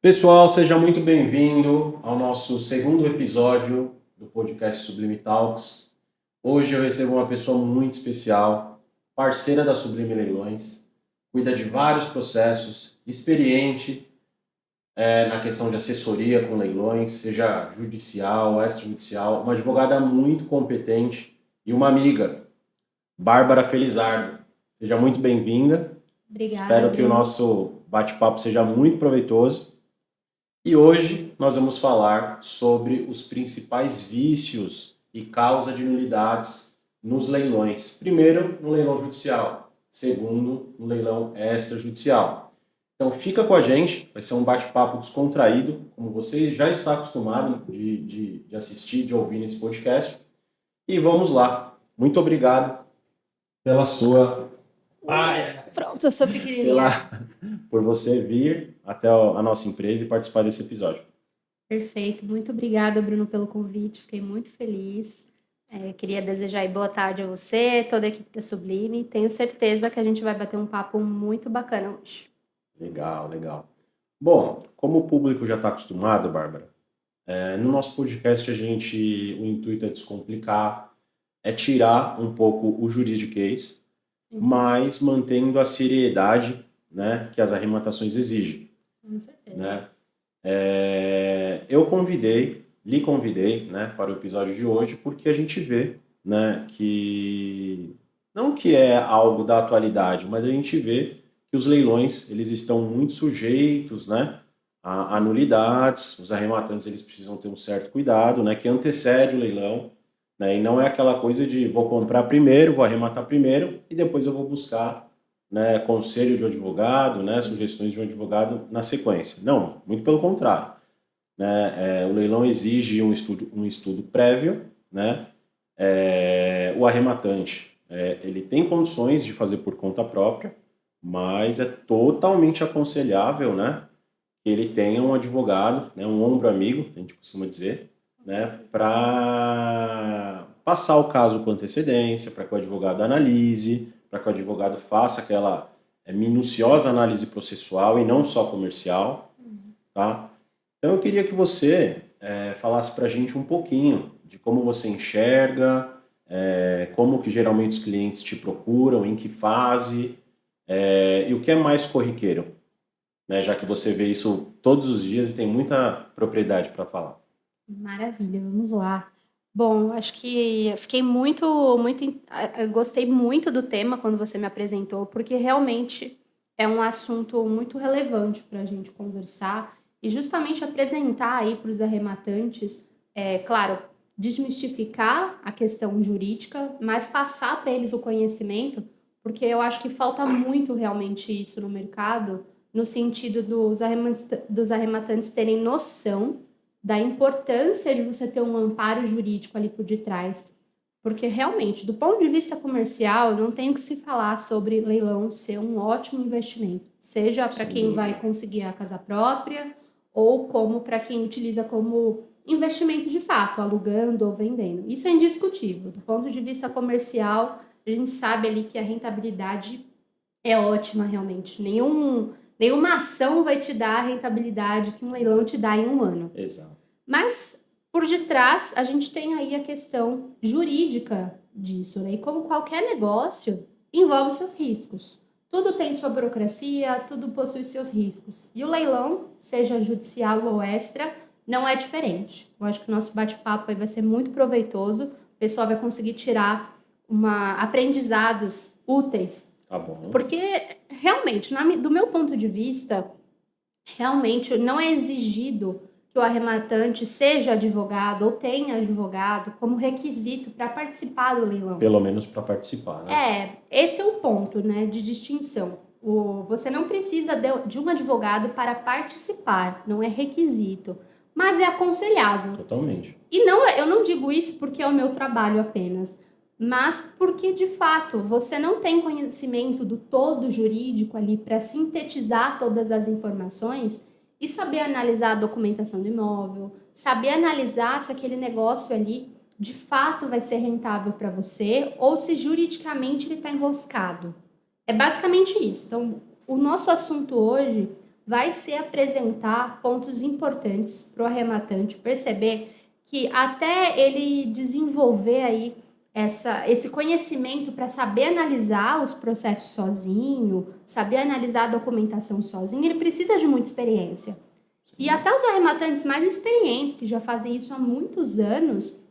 Pessoal, seja muito bem-vindo ao nosso segundo episódio do podcast Sublime Talks. Hoje eu recebo uma pessoa muito especial, parceira da Sublime Leilões, cuida de vários processos, experiente na questão de assessoria com leilões, seja judicial, extrajudicial, uma advogada muito competente e uma amiga, Bárbara Felizardo. Seja muito bem-vinda. Obrigada, Espero que o Bruno. nosso bate-papo seja muito proveitoso. E hoje nós vamos falar sobre os principais vícios e causa de nulidades nos leilões. Primeiro, no leilão judicial. Segundo, no leilão extrajudicial. Então fica com a gente, vai ser um bate-papo descontraído, como você já está acostumado de assistir, de ouvir nesse podcast. E vamos lá. Muito obrigado pela sua Pronto, eu sou pela, pequenininha. por você vir até a nossa empresa e participar desse episódio. Perfeito. Muito obrigada, Bruno, pelo convite. Fiquei muito feliz. Queria desejar aí boa tarde a você, toda a equipe da Sublime. Tenho certeza que a gente vai bater um papo muito bacana hoje. Legal, legal. Bom, como o público já está acostumado, Bárbara, no nosso podcast o intuito é descomplicar, é tirar um pouco o juridiquês, Sim, mas mantendo a seriedade, né, que as arrematações exigem, com certeza. né? Lhe convidei, né, para o episódio de hoje, porque a gente vê, né, que não que é algo da atualidade, mas a gente vê que os leilões eles estão muito sujeitos, né, a nulidades. Os arrematantes eles precisam ter um certo cuidado, né, que antecede o leilão, né, e não é aquela coisa de vou comprar primeiro, vou arrematar primeiro e depois eu vou buscar, né, conselho de um advogado, né, Sim, sugestões de um advogado na sequência. Não, muito pelo contrário, né? O leilão exige um estudo prévio, né? O arrematante, ele tem condições de fazer por conta própria, mas é totalmente aconselhável, né, que ele tenha um advogado, né, um ombro amigo, a gente costuma dizer, com né, certeza. para passar o caso com antecedência, para que o advogado analise, para que o advogado faça aquela minuciosa análise processual e não só comercial, Uhum. tá? Então eu queria que você falasse para a gente um pouquinho de como você enxerga, como que geralmente os clientes te procuram, em que fase, e o que é mais corriqueiro, né? Já que você vê isso todos os dias e tem muita propriedade para falar. Maravilha, vamos lá. Bom, acho que eu fiquei eu gostei muito do tema quando você me apresentou, porque realmente é um assunto muito relevante para a gente conversar e justamente apresentar aí para os arrematantes, claro, desmistificar a questão jurídica, mas passar para eles o conhecimento, porque eu acho que falta muito realmente isso no mercado, no sentido dos arrematantes terem noção da importância de você ter um amparo jurídico ali por detrás. Porque realmente, do ponto de vista comercial, não tem o que se falar sobre leilão ser um ótimo investimento, seja para Sem quem dúvida. vai conseguir a casa própria ou como para quem utiliza como investimento de fato, alugando ou vendendo. Isso é indiscutível. Do ponto de vista comercial, a gente sabe ali que a rentabilidade é ótima realmente. Nenhuma ação vai te dar a rentabilidade que um leilão te dá em um ano. Exato. Mas por detrás a gente tem aí a questão jurídica disso, né? E como qualquer negócio envolve seus riscos. Tudo tem sua burocracia, tudo possui seus riscos. E o leilão, seja judicial ou extra, não é diferente. Eu acho que o nosso bate-papo aí vai ser muito proveitoso. O pessoal vai conseguir tirar aprendizados úteis, Tá bom. porque realmente, do meu ponto de vista, realmente não é exigido que o arrematante seja advogado ou tenha advogado como requisito para participar do leilão. Pelo menos para participar, né? Esse é o ponto, né, de distinção. Você não precisa de um advogado para participar, não é requisito, mas é aconselhável. Totalmente. E não, eu não digo isso porque é o meu trabalho apenas, mas porque de fato você não tem conhecimento do todo jurídico ali para sintetizar todas as informações e saber analisar a documentação do imóvel, saber analisar se aquele negócio ali de fato vai ser rentável para você ou se juridicamente ele está enroscado. É basicamente isso. Então, o nosso assunto hoje vai ser apresentar pontos importantes para o arrematante perceber que até ele desenvolver aí esse conhecimento para saber analisar os processos sozinho, saber analisar a documentação sozinho, ele precisa de muita experiência. E até os arrematantes mais experientes, que já fazem isso há muitos anos,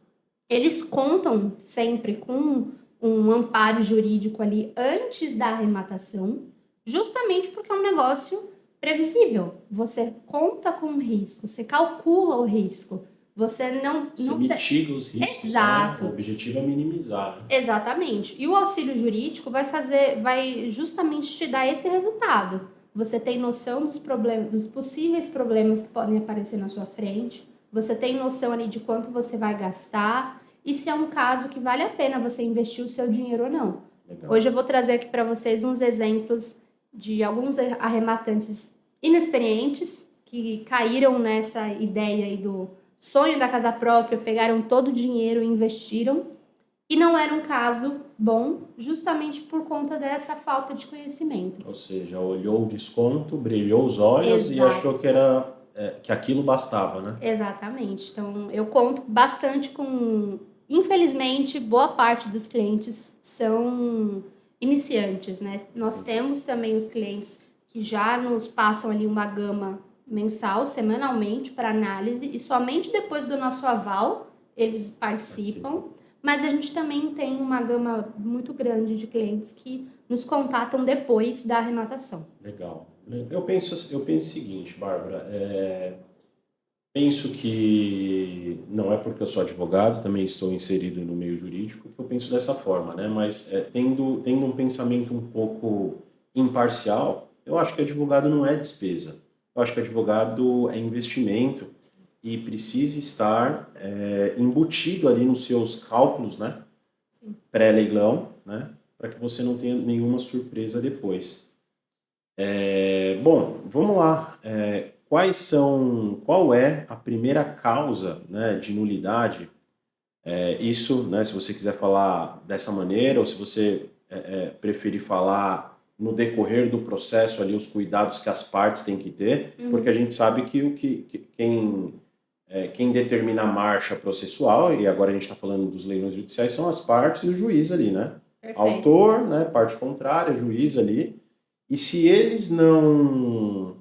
eles contam sempre com um amparo jurídico ali antes da arrematação, justamente porque é um negócio previsível. Você conta com o risco, você calcula o risco. Você Você mitiga os riscos, Exato. Né? O objetivo é minimizar. Né? Exatamente. E o auxílio jurídico vai justamente te dar esse resultado. Você tem noção dos problemas, dos possíveis problemas que podem aparecer na sua frente. Você tem noção ali de quanto você vai gastar e se é um caso que vale a pena você investir o seu dinheiro ou não. Legal. Hoje eu vou trazer aqui para vocês uns exemplos de alguns arrematantes inexperientes que caíram nessa ideia aí do sonho da casa própria, pegaram todo o dinheiro e investiram. E não era um caso bom, justamente por conta dessa falta de conhecimento. Ou seja, olhou o desconto, brilhou os olhos. Exato. E achou que aquilo bastava, né? Exatamente. Então, eu conto bastante com... Infelizmente, boa parte dos clientes são iniciantes, né? Nós temos também os clientes que já nos passam ali uma gama mensal, semanalmente, para análise, e somente depois do nosso aval eles participam. Mas a gente também tem uma gama muito grande de clientes que nos contatam depois da arrematação. Legal. Eu penso o seguinte, Bárbara, penso que não é porque eu sou advogado, também estou inserido no meio jurídico, que eu penso dessa forma, né? Mas tendo um pensamento um pouco imparcial, eu acho que advogado não é despesa. Eu acho que advogado é investimento e precisa estar embutido ali nos seus cálculos, né? Pré-leilão, né? Para que você não tenha nenhuma surpresa depois. Bom, vamos lá. Qual é a primeira causa, né, de nulidade? Isso, né, se você quiser falar dessa maneira, ou se você preferir falar no decorrer do processo ali, os cuidados que as partes têm que ter, porque a gente sabe que quem determina a marcha processual, e agora a gente está falando dos leilões judiciais, são as partes e o juiz ali, né? Perfeito. Autor, né, parte contrária, juiz ali. E se eles não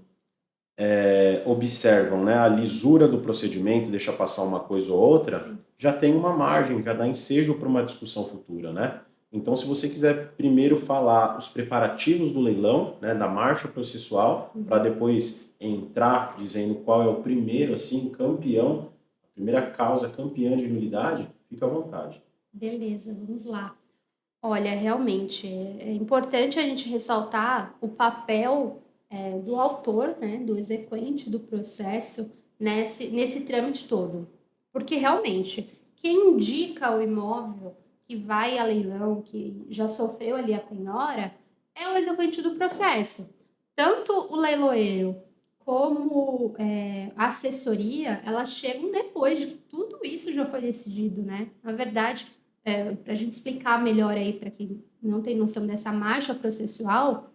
observam, né, a lisura do procedimento, deixa passar uma coisa ou outra, sim, já tem uma margem, já dá ensejo para uma discussão futura, né? Então, se você quiser primeiro falar os preparativos do leilão, né, da marcha processual, para depois entrar dizendo qual é o primeiro, assim, campeão, a primeira causa campeã de nulidade, fica à vontade. Beleza, vamos lá. Olha, realmente, é importante a gente ressaltar o papel do autor, né, do exequente do processo nesse trâmite todo. Porque, realmente, quem indica o imóvel que vai a leilão, que já sofreu ali a penhora, é o exequente do processo. Tanto o leiloeiro como a assessoria, elas chegam depois de que tudo isso já foi decidido, né? Na verdade, para a gente explicar melhor aí para quem não tem noção dessa marcha processual,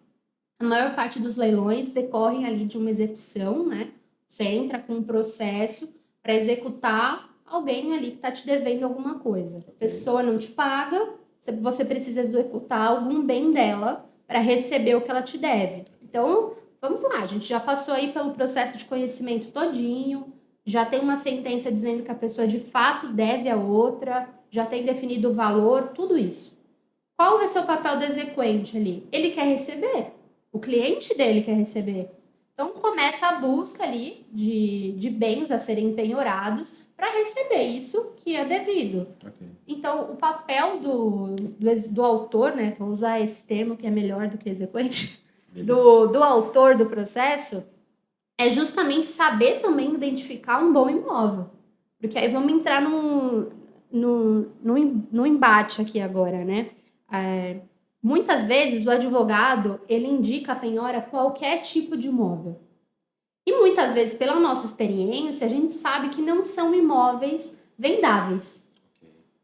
a maior parte dos leilões decorrem ali de uma execução, né? Você entra com um processo para executar alguém ali que está te devendo alguma coisa. A pessoa não te paga, você precisa executar algum bem dela para receber o que ela te deve. Então, vamos lá, a gente já passou aí pelo processo de conhecimento todinho, já tem uma sentença dizendo que a pessoa de fato deve a outra, já tem definido o valor, tudo isso. Qual vai ser o papel do exequente ali? Ele quer receber, o cliente dele quer receber. Então, começa a busca ali de bens a serem penhorados para receber isso que é devido. Okay. Então, o papel do autor, né, vou usar esse termo que é melhor do que exequente, do autor do processo, é justamente saber também identificar um bom imóvel. Porque aí vamos entrar no embate aqui agora, né? Muitas vezes o advogado, ele indica a penhora qualquer tipo de imóvel. E muitas vezes, pela nossa experiência, a gente sabe que não são imóveis vendáveis.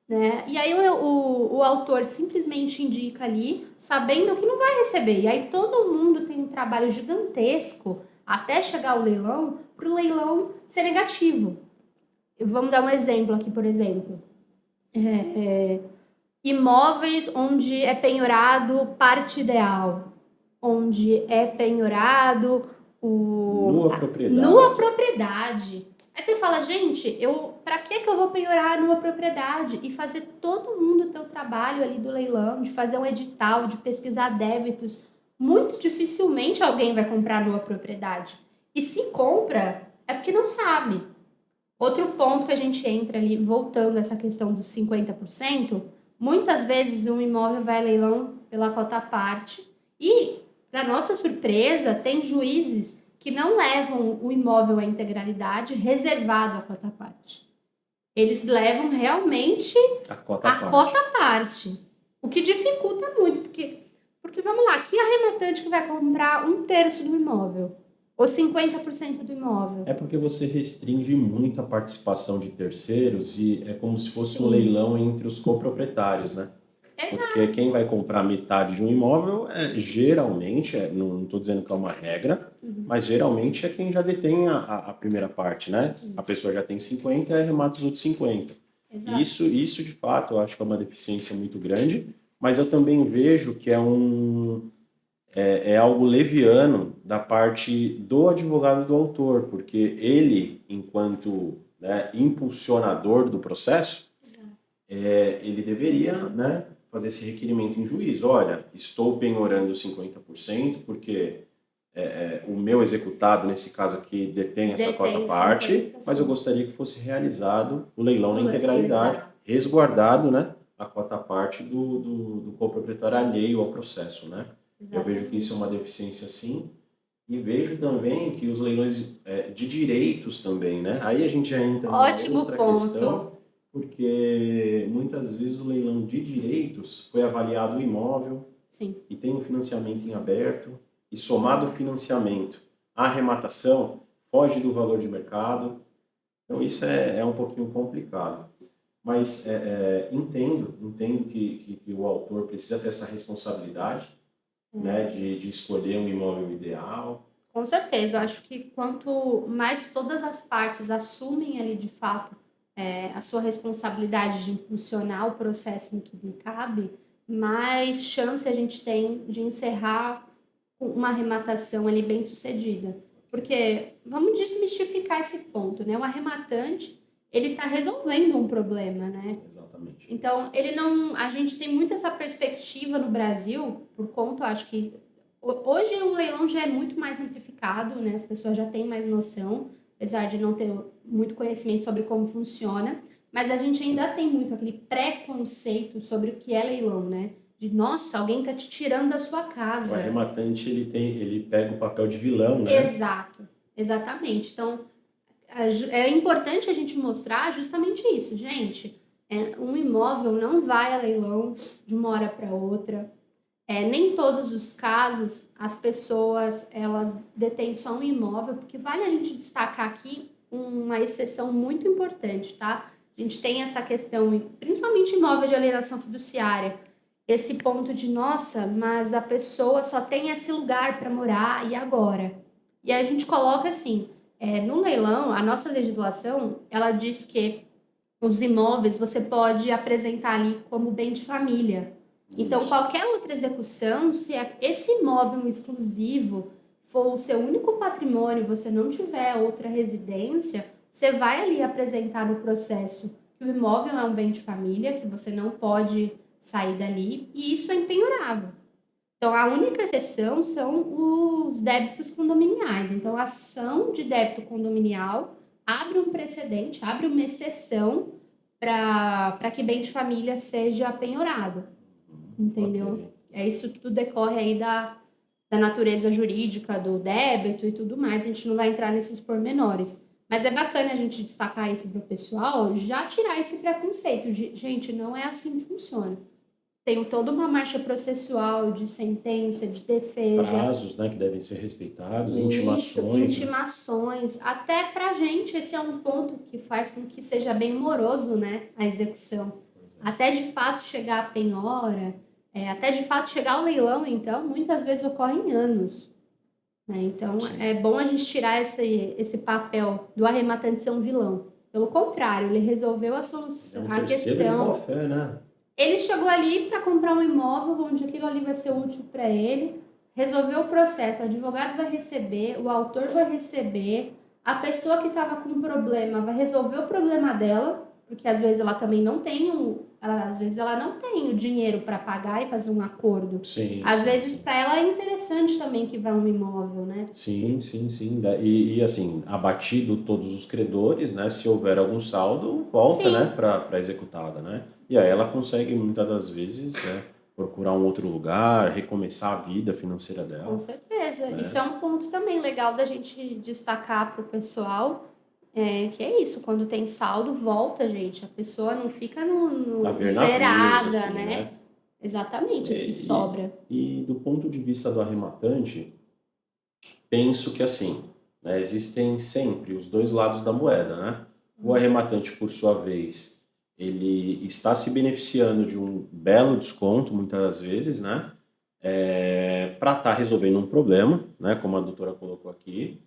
Né? E aí o autor simplesmente indica ali, sabendo que não vai receber. E aí todo mundo tem um trabalho gigantesco até chegar ao leilão, para o leilão ser negativo. Vamos dar um exemplo aqui, por exemplo. Imóveis onde é penhorado parte ideal, onde é penhorado nua propriedade. Aí você fala, gente, para que eu vou penhorar numa propriedade e fazer todo mundo ter o trabalho ali do leilão, de fazer um edital, de pesquisar débitos? Muito dificilmente alguém vai comprar numa propriedade. E se compra, é porque não sabe. Outro ponto que a gente entra ali, voltando a essa questão dos 50%, muitas vezes um imóvel vai a leilão pela cota à parte e, para nossa surpresa, tem juízes que não levam o imóvel à integralidade reservado à cota à parte. Eles levam realmente a cota à parte, o que dificulta muito, porque vamos lá, que arrematante que vai comprar 1/3 do imóvel? Ou 50% do imóvel? É porque você restringe muito a participação de terceiros e é como se fosse um leilão entre os coproprietários, né? Exato. Porque quem vai comprar metade de um imóvel geralmente, não estou dizendo que é uma regra, mas geralmente é quem já detém a primeira parte, né? Isso. A pessoa já tem 50 e arremata os outros 50. Exato. Isso de fato eu acho que é uma deficiência muito grande, mas eu também vejo que é algo leviano da parte do advogado do autor, porque ele, enquanto impulsionador do processo, ele deveria fazer esse requerimento em juízo. Olha, estou penhorando 50% porque o meu executado, nesse caso aqui, detém essa cota parte, mas eu gostaria que fosse realizado o leilão na integralidade, resguardado a cota parte do coproprietário alheio ao processo, né? Exatamente. Eu vejo que isso é uma deficiência, sim, e vejo também que os leilões de direitos também, né? Aí a gente já entra numa outra questão, porque muitas vezes o leilão de direitos foi avaliado o imóvel, sim, e tem um financiamento em aberto, e somado o financiamento, a arrematação foge do valor de mercado, então isso é um pouquinho complicado. Mas entendo que o autor precisa ter essa responsabilidade, né, de escolher um imóvel ideal. Com certeza, eu acho que quanto mais todas as partes assumem ali de fato a sua responsabilidade de impulsionar o processo em que lhe cabe, mais chance a gente tem de encerrar uma arrematação ali bem sucedida. Porque vamos desmistificar esse ponto, né? O arrematante, ele está resolvendo um problema, né? Exatamente. Então, a gente tem muito essa perspectiva no Brasil, por conta, acho que hoje o leilão já é muito mais amplificado, né? As pessoas já têm mais noção, apesar de não ter muito conhecimento sobre como funciona, mas a gente ainda tem muito aquele preconceito sobre o que é leilão, né? De, nossa, alguém tá te tirando da sua casa. O arrematante, ele pega o papel de vilão, né? Exato, exatamente. Então, é importante a gente mostrar justamente isso, gente. Um imóvel não vai a leilão de uma hora para outra. Nem todos os casos as pessoas elas detêm só um imóvel, porque vale a gente destacar aqui uma exceção muito importante, tá? A gente tem essa questão, principalmente imóvel de alienação fiduciária, esse ponto de, nossa, mas a pessoa só tem esse lugar para morar, e agora? E a gente coloca assim, no leilão, a nossa legislação, ela diz que os imóveis você pode apresentar ali como bem de família. Então, qualquer outra execução, se esse imóvel exclusivo for o seu único patrimônio, você não tiver outra residência, você vai ali apresentar no processo que o imóvel é um bem de família, que você não pode sair dali, e isso é impenhorável. Então, a única exceção são os débitos condominiais. Então, a ação de débito condominial abre um precedente, abre uma exceção para que bem de família seja penhorado. Entendeu? Okay. Isso tudo decorre aí da natureza jurídica do débito e tudo mais, a gente não vai entrar nesses pormenores. Mas é bacana a gente destacar isso para o pessoal, já tirar esse preconceito de, gente, não é assim que funciona. Tem toda uma marcha processual de sentença, de defesa. Prazos, né, que devem ser respeitados, Isso, intimações. Até pra gente, esse é um ponto que faz com que seja bem moroso, né, a execução. Até de fato chegar a penhora, até de fato chegar ao leilão, então, muitas vezes ocorre em anos. né? Então, Sim. é bom a gente tirar esse papel do arrematante ser um vilão. Pelo contrário, ele resolveu a É solução, um a terceiro de boa questão. fé, né? Ele chegou ali para comprar um imóvel onde aquilo ali vai ser útil para ele, resolveu o processo, o advogado vai receber, o autor vai receber, a pessoa que estava com um problema vai resolver o problema dela, porque às vezes ela também não tem às vezes ela não tem o dinheiro para pagar e fazer um acordo. Sim, Às sim, vezes sim. para ela é interessante também que vá um imóvel, né? Sim, sim, sim. E assim, abatido todos os credores, né? Se houver algum saldo, volta, né, Sim, para executada, né? E aí ela consegue muitas das vezes, né, procurar um outro lugar, recomeçar a vida financeira com dela, certeza. Isso né? é um ponto também legal da gente destacar para o pessoal. Que é isso, quando tem saldo, volta, gente. A pessoa não fica A no ver navios, zerada, assim, né? né? Exatamente, se E, sobra. e do ponto de vista do arrematante, penso que assim, né, existem sempre os dois lados da moeda, né? O arrematante, por sua vez, ele está se beneficiando de um belo desconto, muitas das vezes, né? Para estar resolvendo um problema, né? Como a doutora colocou aqui.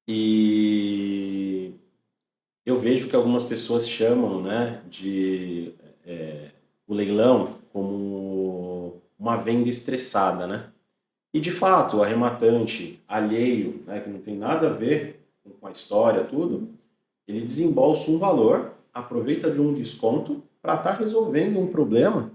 E eu vejo que algumas pessoas chamam, né, de o leilão como uma venda estressada, né? E de fato, o arrematante alheio, né, que não tem nada a ver com a história, tudo, ele desembolsa um valor, aproveita de um desconto para estar resolvendo um problema,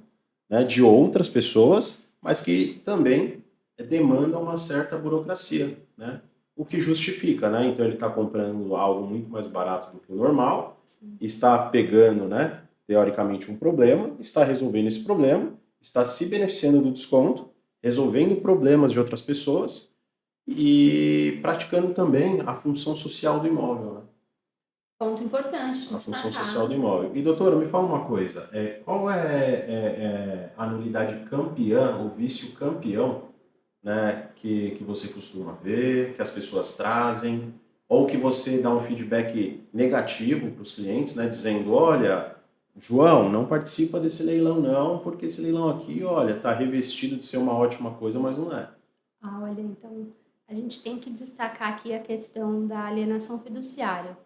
né, de outras pessoas, mas que também demanda uma certa burocracia, né? O que justifica, né? Então ele está comprando algo muito mais barato do que o normal, está pegando, né, teoricamente um problema, está resolvendo esse problema, está se beneficiando do desconto, resolvendo problemas de outras pessoas e praticando também a função social do imóvel, né? Ponto importante de A função social do destacar. imóvel. E doutora, me fala uma coisa, qual é a nulidade campeã, ou vício campeão, né, que você costuma ver, que as pessoas trazem, ou que você dá um feedback negativo para os clientes, né, dizendo, olha, João, não participa desse leilão não, porque esse leilão aqui, olha, está revestido de ser uma ótima coisa, mas não é. Olha, então a gente tem que destacar aqui a questão da alienação fiduciária.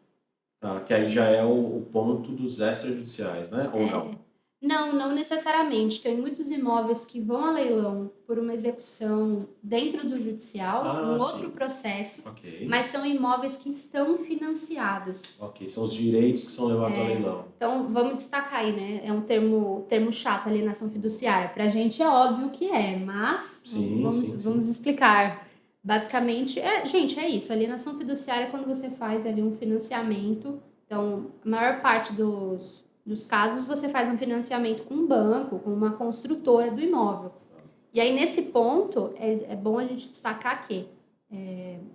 Tá? Que aí já é o ponto dos extrajudiciais, né? Ou não? Não, não necessariamente. Tem muitos imóveis que vão a leilão por uma execução dentro do judicial, Ah, um outro sim. processo, Ok. mas são imóveis que estão financiados. Ok. São os direitos que são levados a leilão. Então, vamos destacar aí, né? É um termo chato, alienação fiduciária. Para a gente é óbvio que é, mas Sim, sim, vamos sim. explicar. Basicamente, gente, é isso. Alienação fiduciária é quando você faz ali um financiamento. Então, a maior parte dos casos, você faz um financiamento com um banco, com uma construtora do imóvel. E aí, nesse ponto, é bom a gente destacar que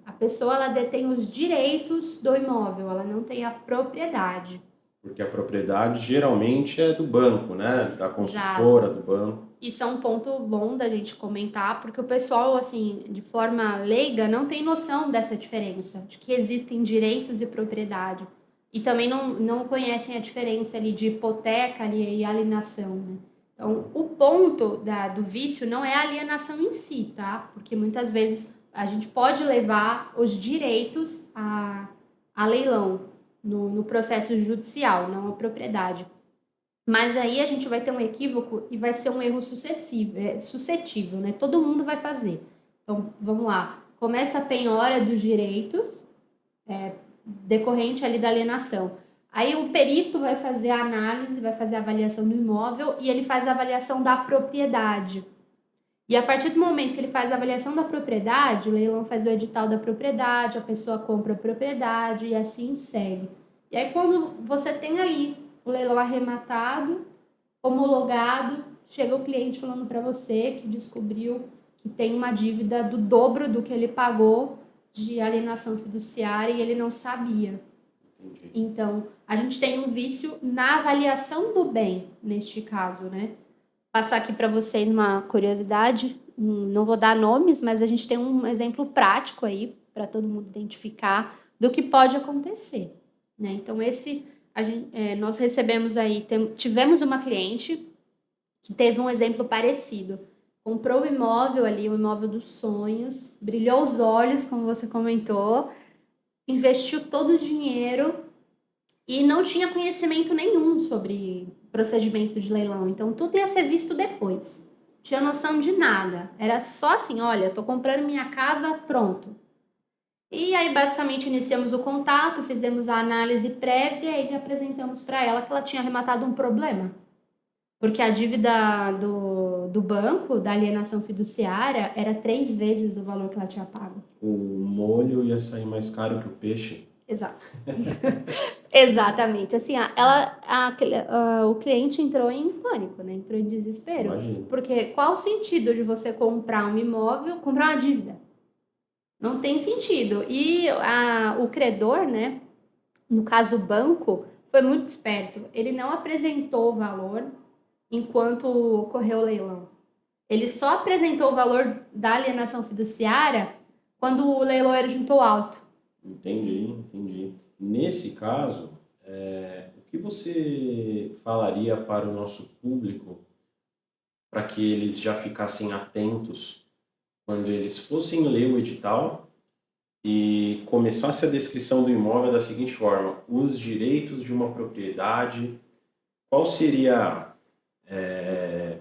a pessoa ela detém os direitos do imóvel, ela não tem a propriedade. Porque a propriedade geralmente é do banco, né? Da Exato. construtora do banco. Isso é um ponto bom da gente comentar, porque o pessoal, assim, de forma leiga, não tem noção dessa diferença, de que existem direitos e propriedade. E também não conhecem a diferença ali de hipoteca ali, e alienação, né? Então, o ponto do vício não é a alienação em si, tá? Porque muitas vezes a gente pode levar os direitos a leilão no processo judicial, não a propriedade. Mas aí a gente vai ter um equívoco e vai ser um erro suscetível, né? Todo mundo vai fazer. Então, vamos lá. Começa a penhora dos direitos decorrente ali da alienação. Aí o perito vai fazer a análise, vai fazer a avaliação do imóvel e ele faz a avaliação da propriedade. E a partir do momento que ele faz a avaliação da propriedade, o leilão faz o edital da propriedade, a pessoa compra a propriedade e assim segue. E aí quando você tem ali o leilão arrematado, homologado, chega o cliente falando para você que descobriu que tem uma dívida do dobro do que ele pagou de alienação fiduciária e ele não sabia. Entendi. Então, a gente tem um vício na avaliação do bem, neste caso, né? Passar aqui para vocês uma curiosidade, não vou dar nomes, mas a gente tem um exemplo prático aí para todo mundo identificar do que pode acontecer, né? Então, nós recebemos aí, tivemos uma cliente que teve um exemplo parecido. comprou o imóvel ali, o imóvel dos sonhos, brilhou os olhos, como você comentou, investiu todo o dinheiro e não tinha conhecimento nenhum sobre procedimento de leilão. Então, tudo ia ser visto depois. Não tinha noção de nada. Era só assim, olha, tô comprando minha casa, pronto. E aí, basicamente, iniciamos o contato, fizemos a análise prévia e apresentamos para ela que ela tinha arrematado um problema. Porque a dívida do banco, da alienação fiduciária, era 3 vezes o valor que ela tinha pago. O molho ia sair mais caro que o peixe. Exato. Exatamente. Assim, o cliente entrou em pânico, né? Entrou em desespero. Imagina. Porque qual o sentido de você comprar um imóvel, comprar uma dívida? Não tem sentido. E o credor, né? No caso o banco, foi muito esperto. Ele não apresentou o valor enquanto ocorreu o leilão. Ele só apresentou o valor da alienação fiduciária quando o leiloeiro juntou alto. Entendi. Nesse caso, o que você falaria para o nosso público para que eles já ficassem atentos quando eles fossem ler o edital e começasse a descrição do imóvel da seguinte forma: os direitos de uma propriedade, qual seria a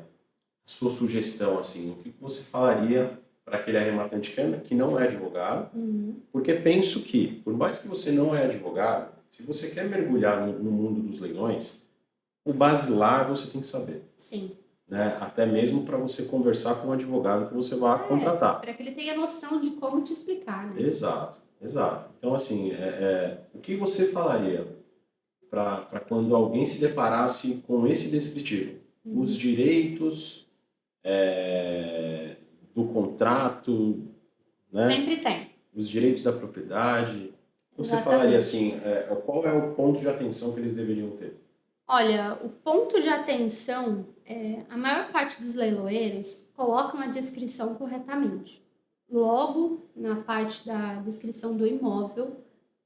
sua sugestão, assim? O que você falaria para aquele arrematante que não é advogado? Porque penso que, por mais que você não é advogado, se você quer mergulhar no mundo dos leilões, o basilar você tem que saber. Sim. Né? Até mesmo para você conversar com o advogado que você vai contratar. Para que ele tenha noção de como te explicar, né? Exato. Então, assim, o que você falaria para quando alguém se deparasse com esse descritivo? Os direitos do contrato, né? Sempre tem. Os direitos da propriedade. Você Exatamente. falaria assim, qual é o ponto de atenção que eles deveriam ter? Olha, o ponto de atenção, a maior parte dos leiloeiros colocam a descrição corretamente. Logo, na parte da descrição do imóvel,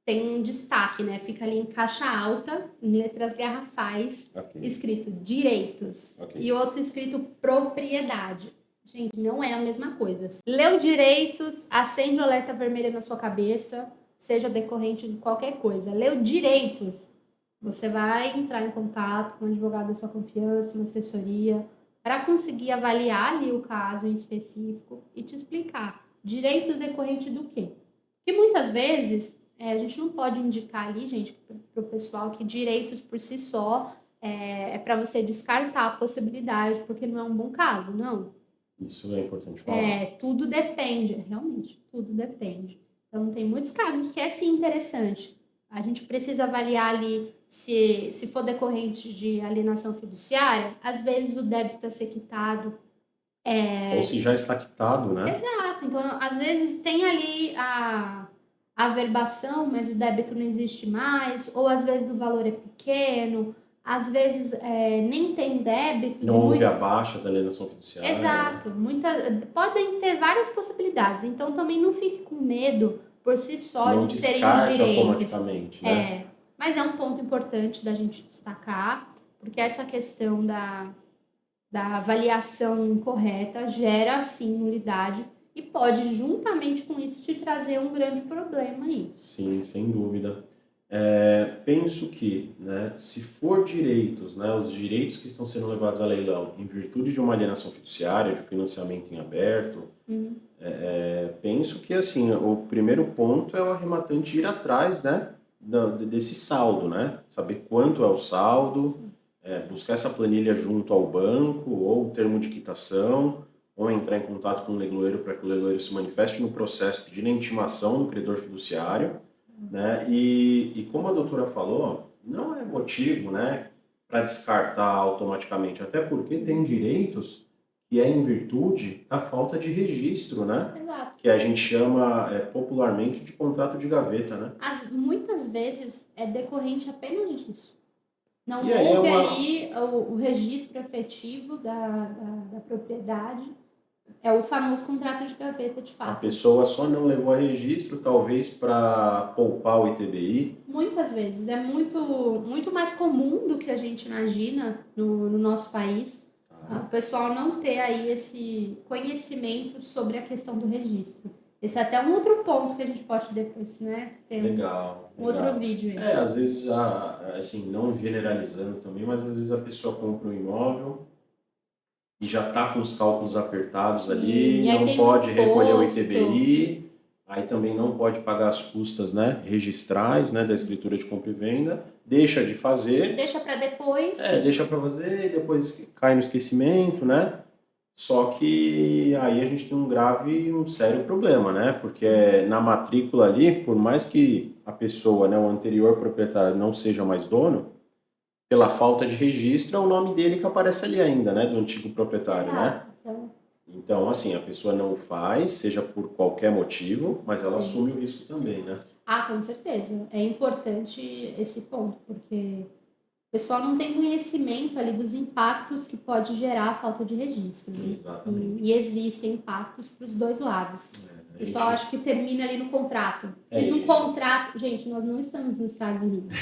tem um destaque, né? Fica ali em caixa alta, em letras garrafais, escrito direitos. E outro escrito propriedade. Gente, não é a mesma coisa. Leu direitos, acende o alerta vermelho na sua cabeça, seja decorrente de qualquer coisa. Leu direitos, você vai entrar em contato com um advogado da sua confiança, uma assessoria, para conseguir avaliar ali o caso em específico e te explicar direitos decorrentes do quê. Porque muitas vezes a gente não pode indicar ali, gente, para o pessoal que direitos por si só é para você descartar a possibilidade, porque não é um bom caso, não. Isso é importante falar. Tudo depende, realmente, tudo depende. Então, tem muitos casos que é sim interessante. A gente precisa avaliar ali se for decorrente de alienação fiduciária, às vezes o débito a ser quitado. Ou se já está quitado, né? Exato. Então, às vezes tem ali a averbação, mas o débito não existe mais, ou às vezes o valor é pequeno, às vezes nem tem débitos. Não houve a baixa da alienação fiduciária. Exato. Podem ter várias possibilidades. Então, também não fique com medo por si só não de serem os direitos. Automaticamente, né? Mas é um ponto importante da gente destacar, porque essa questão da avaliação correta gera, sim, nulidade e pode, juntamente com isso, te trazer um grande problema aí. Sim, sem dúvida. Penso que, né, se for direitos, né, os direitos que estão sendo levados a leilão em virtude de uma alienação fiduciária, de financiamento em aberto, penso que, assim, o primeiro ponto é o arrematante ir atrás, né, desse saldo, né? Saber quanto é o saldo, buscar essa planilha junto ao banco ou o termo de quitação, ou entrar em contato com o leiloeiro para que o leiloeiro se manifeste no processo pedindo a intimação do credor fiduciário, né? E como a doutora falou, não é motivo, né, para descartar automaticamente, até porque tem direitos que é em virtude da falta de registro, né? Exato. Que a gente chama popularmente de contrato de gaveta, né? Muitas vezes é decorrente apenas disso. Não E aí houve ali o registro efetivo da propriedade. É o famoso contrato de gaveta, de fato. A pessoa só não levou a registro, talvez para poupar o ITBI. Muitas vezes. É muito mais comum do que a gente imagina no nosso país. o pessoal não ter aí esse conhecimento sobre a questão do registro. Esse é até um outro ponto que a gente pode depois, né, ter Legal, um outro legal. vídeo aí. É, às vezes, assim, não generalizando também, mas às vezes a pessoa compra um imóvel e já está com os cálculos apertados Sim, ali, e aí não tem o pode recolher o imposto. ITBI, aí também não pode pagar as custas, né, registrais, né, da Sim. escritura de compra e venda, deixa de fazer, Deixa para depois. deixa para fazer e depois cai no esquecimento, né? Só que aí a gente tem um grave, um sério problema, né? Sim, Porque na matrícula ali, por mais que a pessoa, né, o anterior proprietário não seja mais dono, pela falta de registro é o nome dele que aparece ali ainda, né, do antigo proprietário, exato. né? Então, Então, assim, a pessoa não faz, seja por qualquer motivo, mas ela sim. assume o risco também, né? Ah, com certeza. É importante esse ponto, porque o pessoal não tem conhecimento ali dos impactos que pode gerar a falta de registro, né? Exatamente. E existem impactos para os dois lados. O A pessoal gente... acha que termina ali no contrato. É Fiz um isso. contrato. Gente, nós não estamos nos Estados Unidos.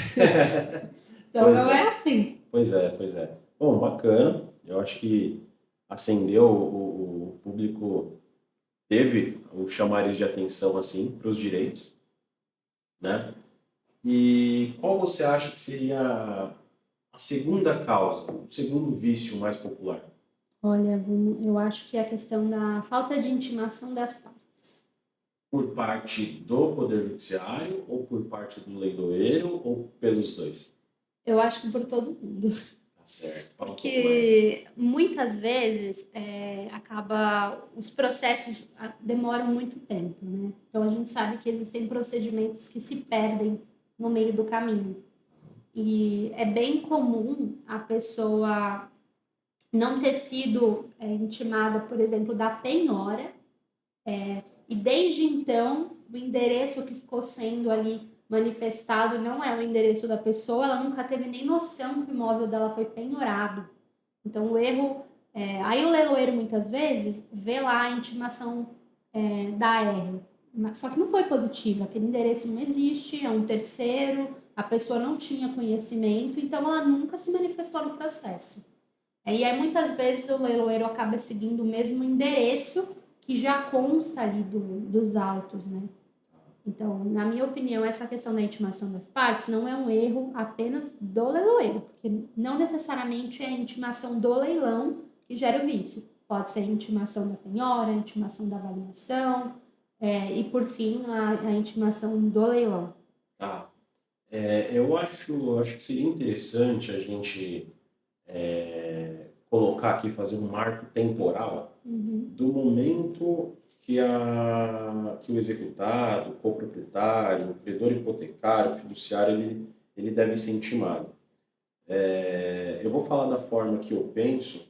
Então Pois não é é, assim. pois é, pois é. Bom, bacana. Eu acho que acendeu o público, teve o chamariz de atenção, assim, para os direitos, né? E qual você acha que seria a segunda causa, o segundo vício mais popular? Olha, eu acho que é a questão da falta de intimação das partes. Por parte do Poder Judiciário ou por parte do leiloeiro ou pelos dois? Eu acho que por todo mundo. Tá certo, fala um pouco mais. Porque muitas vezes os processos demoram muito tempo, né? Então a gente sabe que existem procedimentos que se perdem no meio do caminho. E é bem comum a pessoa não ter sido intimada, por exemplo, da penhora, e desde então o endereço que ficou sendo ali manifestado não é o endereço da pessoa, ela nunca teve nem noção que o imóvel dela foi penhorado. Então, o erro. Aí, o leiloeiro, muitas vezes, vê lá a intimação da AR. Só que não foi positiva, aquele endereço não existe, é um terceiro, a pessoa não tinha conhecimento, então ela nunca se manifestou no processo. E aí, muitas vezes, o leiloeiro acaba seguindo o mesmo endereço que já consta ali dos autos, né? Então, na minha opinião, essa questão da intimação das partes não é um erro apenas do leiloeiro, porque não necessariamente é a intimação do leilão que gera o vício. Pode ser a intimação da penhora, a intimação da avaliação, e por fim, a intimação do leilão. Tá. Eu acho que seria interessante a gente colocar aqui, fazer um marco temporal Uhum. do momento que o executado, o coproprietário, o credor hipotecário, o fiduciário, ele deve ser intimado. Eu vou falar da forma que eu penso,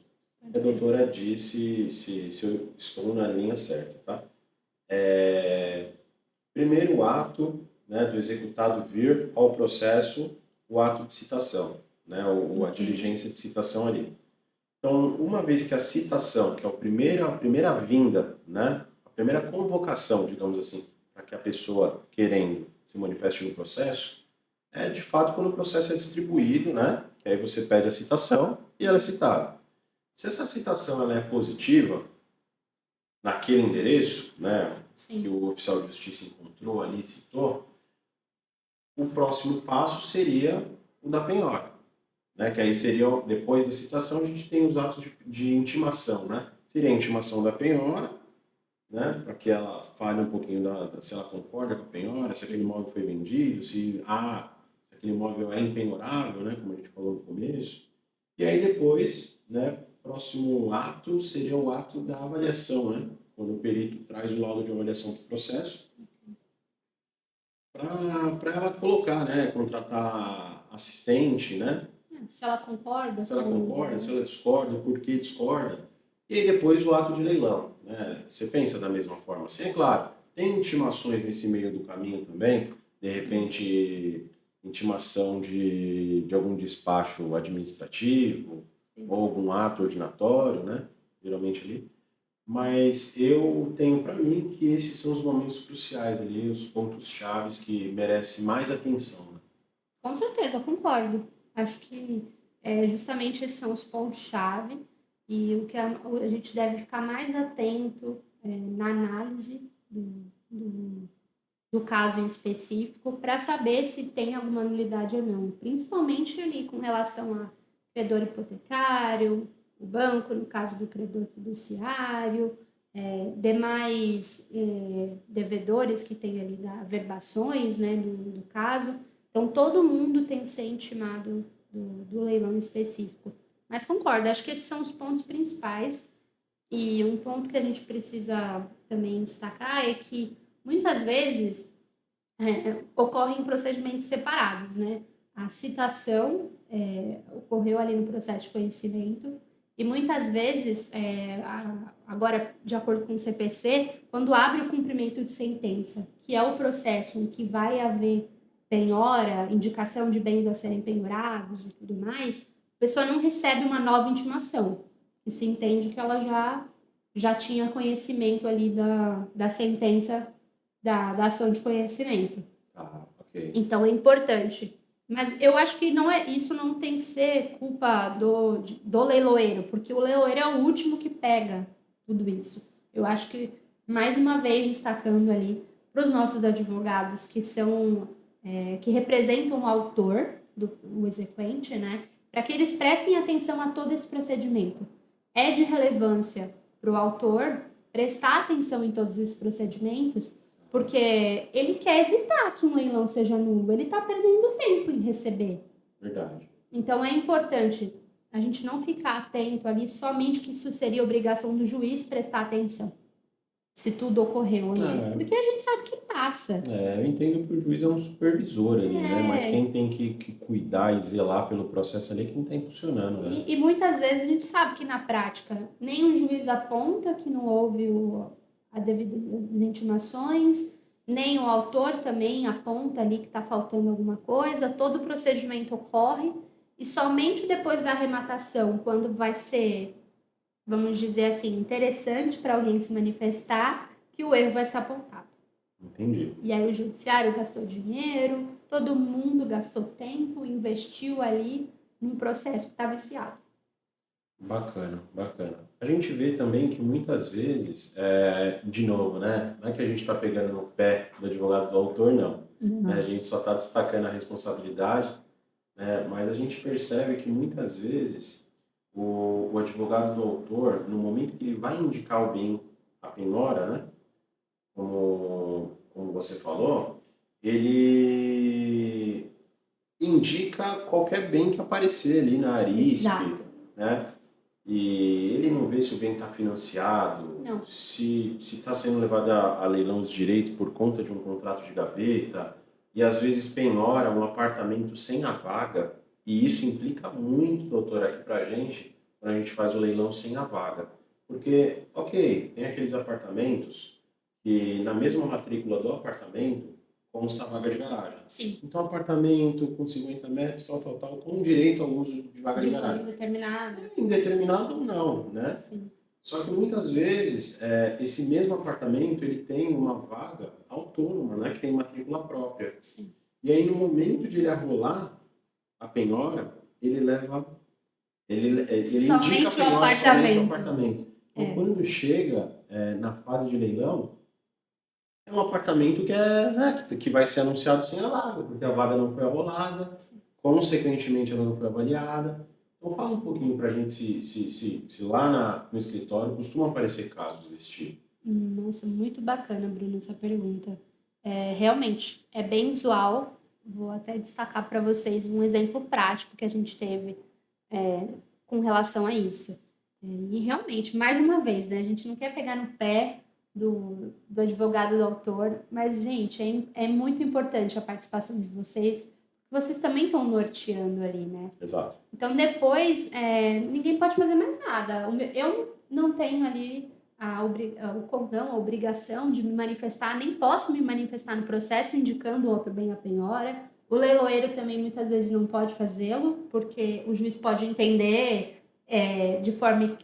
a doutora disse se eu estou na linha certa, tá? Primeiro ato, né, do executado vir ao processo, o ato de citação, né, a Ok. diligência de citação ali. Então, uma vez que a citação, que é a primeira vinda, né, a primeira convocação, digamos assim, para que a pessoa querendo se manifeste no processo, é de fato quando o processo é distribuído, né, que aí você pede a citação e ela é citada. Se essa citação ela é positiva, naquele endereço, né, que Sim. o oficial de justiça encontrou ali e citou, o próximo passo seria o da penhora, né? Que aí seria, depois da citação, a gente tem os atos de intimação, né? Seria a intimação da penhora, né? Para que ela fale um pouquinho se ela concorda com a penhora, se aquele imóvel foi vendido, se aquele imóvel é impenhorável, né? Como a gente falou no começo. E aí depois, né? Próximo ato seria o ato da avaliação, né? Quando o perito traz o laudo de avaliação para o processo, para ela colocar, né? Contratar assistente, né? Se ela concorda Se ela concorda, se com. ela discorda, por que discorda. E aí depois o ato de leilão. Né? Você pensa da mesma forma. Sim, é claro, tem intimações nesse meio do caminho também, de repente intimação de algum despacho administrativo Sim. ou algum ato ordinatório, né? Geralmente ali. Mas eu tenho para mim que esses são os momentos cruciais ali, os pontos chaves que merecem mais atenção. Né? Com certeza, eu concordo. Acho que justamente esses são os pontos-chave. e o que a gente deve ficar mais atento na análise do caso em específico para saber se tem alguma nulidade ou não, principalmente ali com relação a credor hipotecário, o banco, no caso do credor fiduciário, demais devedores que tem ali averbações, né, do caso. Então, todo mundo tem que ser intimado do leilão específico. Mas concordo, acho que esses são os pontos principais. E um ponto que a gente precisa também destacar é que muitas vezes ocorrem procedimentos separados, né? A citação ocorreu ali no processo de conhecimento e muitas vezes, agora de acordo com o CPC, quando abre o cumprimento de sentença, que é o processo em que vai haver penhora, indicação de bens a serem penhorados e tudo mais, a pessoa não recebe uma nova intimação, e se entende que ela já tinha conhecimento ali da sentença da ação de conhecimento. Ok. Então é importante. Mas eu acho que isso não tem que ser culpa do leiloeiro, porque o leiloeiro é o último que pega tudo isso. Eu acho que, mais uma vez, destacando ali para os nossos advogados que representam o autor, o exequente, né? Para que eles prestem atenção a todo esse procedimento. É de relevância para o autor prestar atenção em todos esses procedimentos, porque ele quer evitar que um leilão seja nulo, ele está perdendo tempo em receber. Verdade. Então é importante a gente não ficar atento ali somente que isso seria obrigação do juiz prestar atenção, se tudo ocorreu ou não. Porque a gente sabe que passa. Eu entendo que o juiz é um supervisor ali, né? Mas quem tem que cuidar e zelar pelo processo ali é quem está impulsionando, né? E muitas vezes a gente sabe que na prática nem o juiz aponta que não houve a devidas intimações, nem o autor também aponta ali que está faltando alguma coisa, todo o procedimento ocorre e somente depois da arrematação, quando vai ser, vamos dizer assim, interessante para alguém se manifestar, que o erro vai ser apontado. Entendi. E aí o judiciário gastou dinheiro, todo mundo gastou tempo, investiu ali num processo que está viciado. Bacana, bacana. A gente vê também que muitas vezes, de novo, né? Não é que a gente está pegando no pé do advogado do autor, não. A gente só está destacando a responsabilidade, né? Mas a gente percebe que muitas vezes o advogado do autor, no momento que ele vai indicar o bem à penhora, né? Como você falou, ele indica qualquer bem que aparecer ali na Arisp, Exato. né? E ele não vê se o bem está financiado, Não. se está sendo levado a leilão os direitos por conta de um contrato de gaveta, e às vezes penhora um apartamento sem a vaga, e isso implica muito, doutor, aqui para a gente, quando a gente faz o leilão sem a vaga. Porque, ok, tem aqueles apartamentos que na mesma matrícula do apartamento consta a vaga de garagem. Sim. Então, apartamento com 50 metros, tal, com direito ao uso de vaga de garagem. Indeterminado. Indeterminado não, né? Sim. Só que muitas vezes esse mesmo apartamento ele tem uma vaga autônoma, né? Que tem matrícula própria. Sim. E aí no momento de ele arrolar a penhora, ele leva... Ele indica a penhora somente o apartamento. Então, quando chega na fase de leilão, é um apartamento que vai ser anunciado sem a vaga, porque a vaga não foi arrolada, consequentemente ela não foi avaliada. Então fala um pouquinho pra gente se lá no escritório costuma aparecer casos desse tipo. Nossa, muito bacana, Bruno, essa pergunta. Realmente, é bem usual. Vou até destacar para vocês um exemplo prático que a gente teve com relação a isso. E realmente, mais uma vez, né, a gente não quer pegar no pé do advogado do autor, mas, gente, é muito importante a participação de vocês. Vocês também estão norteando ali, né? Exato. Então, depois, ninguém pode fazer mais nada. Eu não tenho ali o condão, a obrigação de me manifestar, nem posso me manifestar no processo indicando o outro bem a penhora. O leiloeiro também muitas vezes não pode fazê-lo, porque o juiz pode entender de forma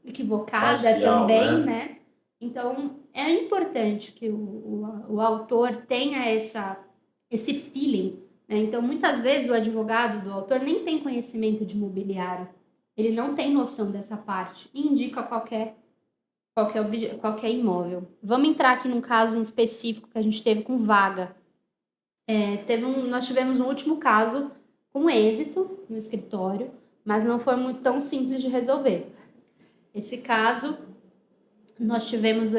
equivocada Parcial, também, né? Então, é importante que o autor tenha esse feeling, né? Então, muitas vezes o advogado do autor nem tem conhecimento de imobiliário. ele não tem noção dessa parte e indica qualquer imóvel. Vamos entrar aqui num caso em específico que a gente teve com vaga. Nós tivemos um último caso com êxito no escritório, mas não foi muito tão simples de resolver. Esse caso, nós tivemos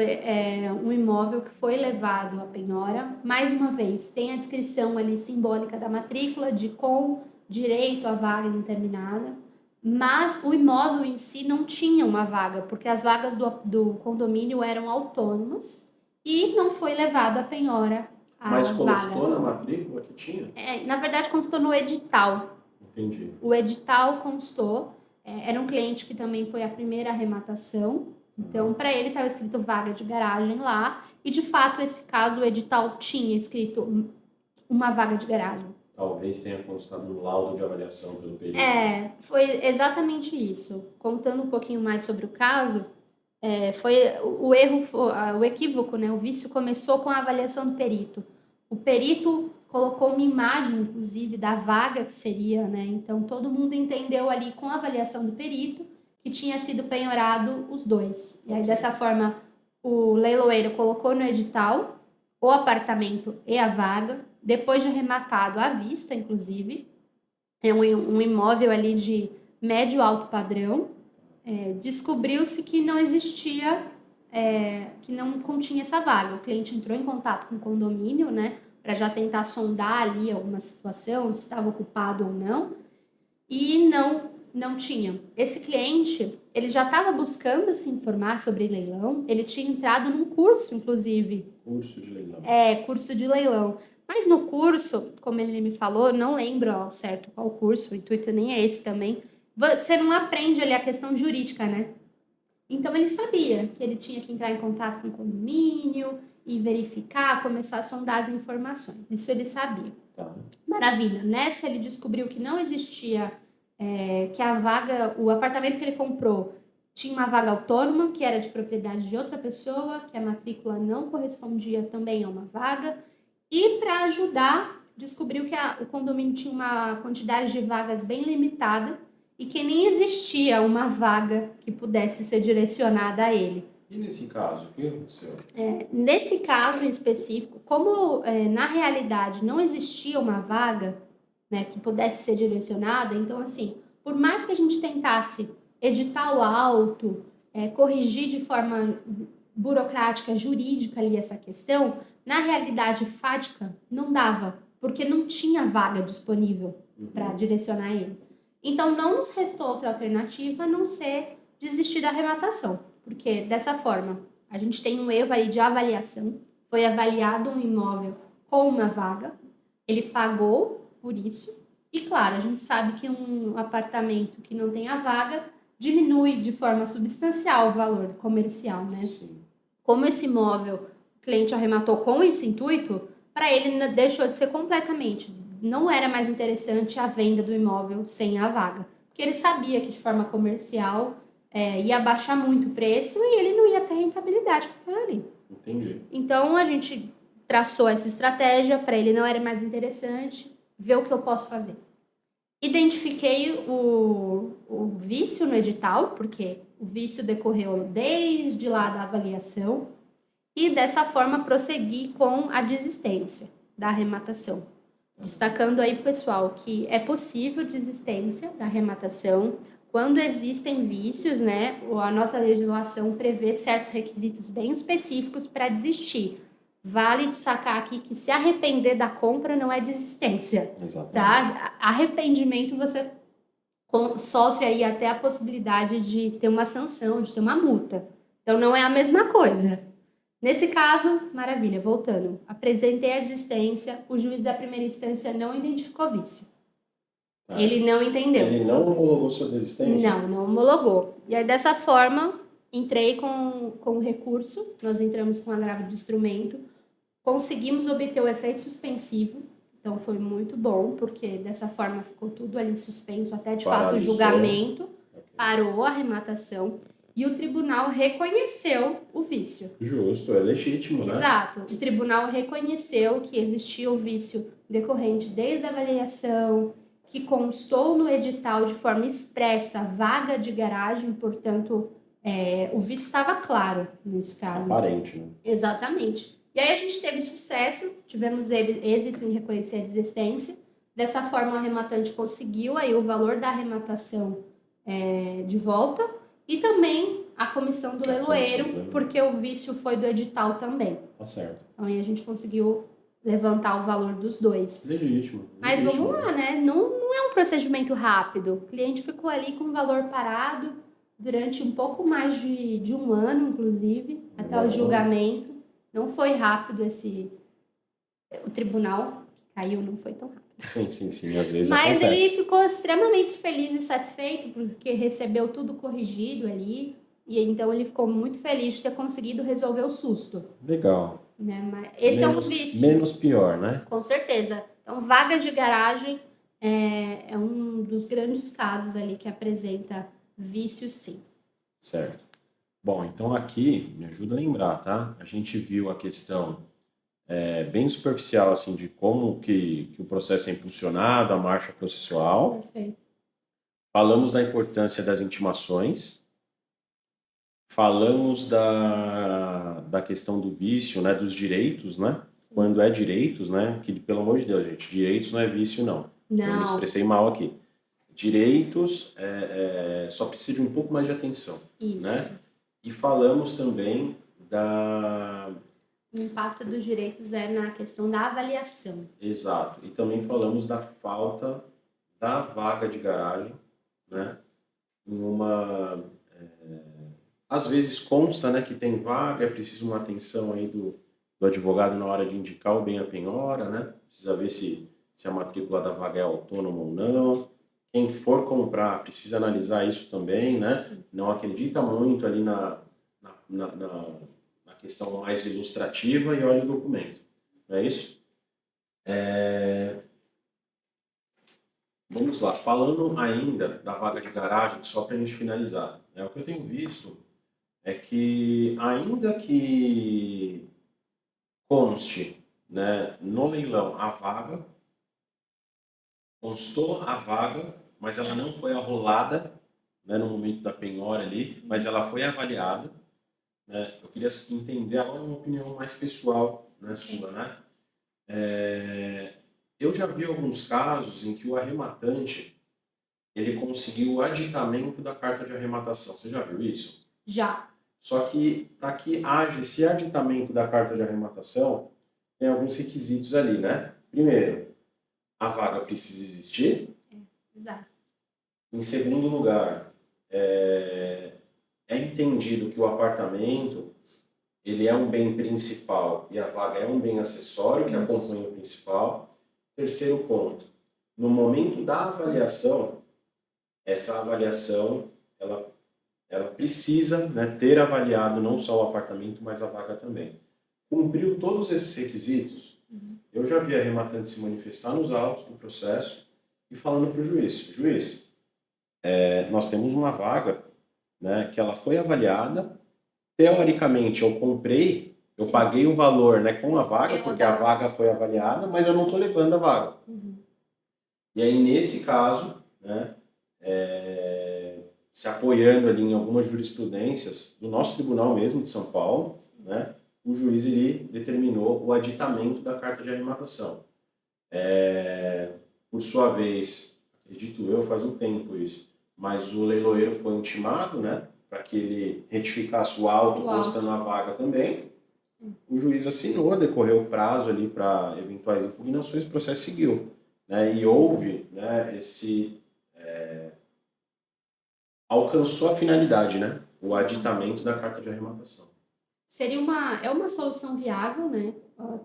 um imóvel que foi levado à penhora. Mais uma vez, tem a descrição ali simbólica da matrícula com direito à vaga indeterminada, mas o imóvel em si não tinha uma vaga, porque as vagas do condomínio eram autônomas e não foi levado à penhora a Mas vaga. constou na matrícula que tinha? Na verdade, constou no edital. Entendi. O edital constou. Era um cliente que também foi a primeira arrematação. Então, para ele estava escrito vaga de garagem lá. E, de fato, esse caso, o edital tinha escrito uma vaga de garagem. Talvez tenha constado no laudo de avaliação pelo período. Foi exatamente isso. Contando um pouquinho mais sobre o caso, foi o equívoco, né? O vício começou com a avaliação do perito. O perito colocou uma imagem, inclusive, da vaga que seria, né? Então, todo mundo entendeu ali com a avaliação do perito que tinha sido penhorado os dois. E aí, dessa forma, o leiloeiro colocou no edital o apartamento e a vaga, depois de arrematado à vista, inclusive. É um imóvel ali de médio alto padrão. Descobriu-se que não existia, que não continha essa vaga. O cliente entrou em contato com o condomínio, né, para já tentar sondar ali alguma situação, se estava ocupado ou não, e não tinha. Esse cliente, ele já estava buscando se informar sobre leilão, ele tinha entrado num curso, inclusive. Curso de leilão. Curso de leilão. Mas no curso, como ele me falou, não lembro ao certo qual curso, o intuito nem é esse também, você não aprende ali a questão jurídica, né? Então ele sabia que ele tinha que entrar em contato com o condomínio e verificar, começar a sondar as informações. Isso ele sabia. Tá. Maravilha. Nessa ele descobriu que não existia, que a vaga, o apartamento que ele comprou tinha uma vaga autônoma, que era de propriedade de outra pessoa, que a matrícula não correspondia também a uma vaga. E para ajudar, descobriu que o condomínio tinha uma quantidade de vagas bem limitada e que nem existia uma vaga que pudesse ser direcionada a ele. E nesse caso, o que aconteceu? Nesse caso em específico, como na realidade não existia uma vaga, né, que pudesse ser direcionada, então assim, por mais que a gente tentasse edital alto, corrigir de forma burocrática, jurídica ali essa questão, na realidade fática não dava, porque não tinha vaga disponível para direcionar ele. Então não nos restou outra alternativa a não ser desistir da arrematação, porque dessa forma a gente tem um erro aí de avaliação, foi avaliado um imóvel com uma vaga, ele pagou por isso, e claro, a gente sabe que um apartamento que não tem a vaga diminui de forma substancial o valor comercial, né? Sim. Como esse imóvel o cliente arrematou com esse intuito, para ele deixou de ser completamente, não era mais interessante a venda do imóvel sem a vaga, porque ele sabia que de forma comercial ia baixar muito o preço e ele não ia ter rentabilidade com aquilo ali. Entendi. Então a gente traçou essa estratégia, para ele não era mais interessante, ver o que eu posso fazer. Identifiquei o vício no edital, porque o vício decorreu desde lá da avaliação, e dessa forma prossegui com a desistência da arrematação. Destacando aí, pessoal, que é possível desistência da arrematação quando existem vícios, né? A nossa legislação prevê certos requisitos bem específicos para desistir. Vale destacar aqui que se arrepender da compra não é desistência. Exatamente. Tá? Arrependimento você sofre aí até a possibilidade de ter uma sanção, de ter uma multa. Então não é a mesma coisa. Nesse caso, maravilha, voltando. Apresentei a desistência, o juiz da primeira instância não identificou vício. Ele não entendeu. Ele não homologou sua desistência? Não homologou. E aí, dessa forma, entrei com o recurso, nós entramos com agravo de instrumento, conseguimos obter o efeito suspensivo, então foi muito bom, porque dessa forma ficou tudo ali suspenso, até de fato o julgamento, parou a arrematação, e o tribunal reconheceu o vício. Justo, é legítimo, né? Exato. O tribunal reconheceu que existia o vício decorrente desde a avaliação, que constou no edital de forma expressa vaga de garagem, portanto, o vício estava claro nesse caso. Aparente, né? Exatamente. E aí a gente teve sucesso, tivemos êxito em reconhecer a desistência. Dessa forma, o arrematante conseguiu aí o valor da arrematação de volta e também a comissão do leiloeiro, porque o vício foi do edital também. Tá certo. Então aí a gente conseguiu levantar o valor dos dois. Legítimo. Mas vamos lá, né? Não é um procedimento rápido. O cliente ficou ali com o valor parado durante um pouco mais de um ano, inclusive, até o julgamento. Não foi rápido o tribunal que caiu não foi tão rápido. Sim, às vezes Mas acontece. ele ficou extremamente feliz e satisfeito porque recebeu tudo corrigido ali. E então ele ficou muito feliz de ter conseguido resolver o susto. Legal. Né? Mas esse é um vício. Menos pior, né? Com certeza. Então, vagas de garagem é um dos grandes casos ali que apresenta vício, sim. Certo. Bom, então aqui, me ajuda a lembrar, tá? A gente viu a questão bem superficial, assim, de como que o processo é impulsionado, a marcha processual. Perfeito. Falamos da importância das intimações. Falamos da questão do vício, né? Dos direitos, né? Sim. Quando é direitos, né? Que, pelo amor de Deus, gente, direitos não é vício, não. Eu me expressei mal aqui. Direitos só precisa de um pouco mais de atenção. Isso. Né? E falamos também O impacto dos direitos na questão da avaliação. Exato. E também falamos da falta da vaga de garagem, né? Às vezes consta, né, que tem vaga, é preciso uma atenção aí do advogado na hora de indicar o bem a penhora, né? Precisa ver se a matrícula da vaga é autônoma ou não. Quem for comprar precisa analisar isso também, né? Sim. Não acredita muito ali na questão mais ilustrativa e olha o documento. Não é isso? Vamos lá. Falando ainda da vaga de garagem, só para a gente finalizar. O que eu tenho visto é que, ainda que conste, né, no leilão a vaga, constou a vaga, mas ela não foi arrolada, né, no momento da penhora ali, mas ela foi avaliada. Né? Eu queria entender agora uma opinião mais pessoal, né, sua, né? Eu já vi alguns casos em que o arrematante ele conseguiu o aditamento da carta de arrematação. Você já viu isso? Já. Só que, para que haja esse aditamento da carta de arrematação, tem alguns requisitos ali, né? Primeiro, a vaga precisa existir. Exato. Em segundo lugar, é entendido que o apartamento ele é um bem principal e a vaga é um bem acessório que acompanha o principal. Terceiro ponto, no momento da avaliação, essa avaliação ela precisa, né, ter avaliado não só o apartamento, mas a vaga também. Cumpriu todos esses requisitos, eu já vi a arrematante se manifestar nos autos do processo e falando para o juiz, nós temos uma vaga, né, que ela foi avaliada, teoricamente eu comprei, eu Sim. paguei o valor, né, com a vaga, porque a vaga foi avaliada, mas eu não estou levando a vaga. E aí, nesse caso, né, se apoiando ali em algumas jurisprudências do nosso tribunal mesmo, de São Paulo, né, o juiz ele determinou o aditamento da carta de arrematação. Por sua vez, acredito eu, faz um tempo isso, mas o leiloeiro foi intimado, né, para que ele retificasse o auto constando a vaga também. O juiz assinou, decorreu o prazo ali para eventuais impugnações, o processo seguiu. Né, e houve, né, alcançou a finalidade, né, o aditamento da carta de arrematação. É uma solução viável, né?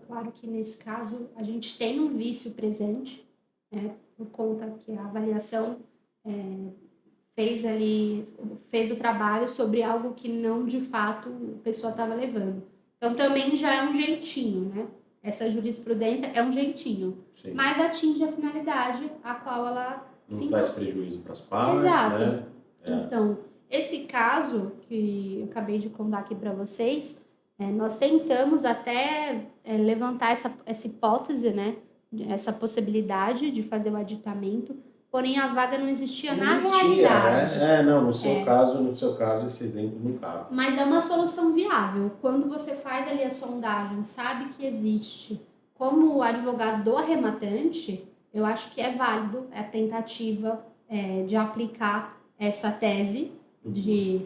Claro que nesse caso a gente tem um vício presente, né, por conta que a avaliação fez o trabalho sobre algo que não de fato a pessoa estava levando. Então também já é um jeitinho, né? Essa jurisprudência é um jeitinho, Sim. mas atinge a finalidade a qual ela não traz prejuízo para as partes, Exato. Né? Então, esse caso que eu acabei de contar aqui para vocês, nós tentamos até levantar essa hipótese, né? Essa possibilidade de fazer o aditamento, porém a vaga não existia Não na existia, realidade. né? Não, no seu caso, esse exemplo não cabe. Mas é uma solução viável. Quando você faz ali a sondagem, sabe que existe, como advogado do arrematante, eu acho que é válido a tentativa de aplicar essa tese de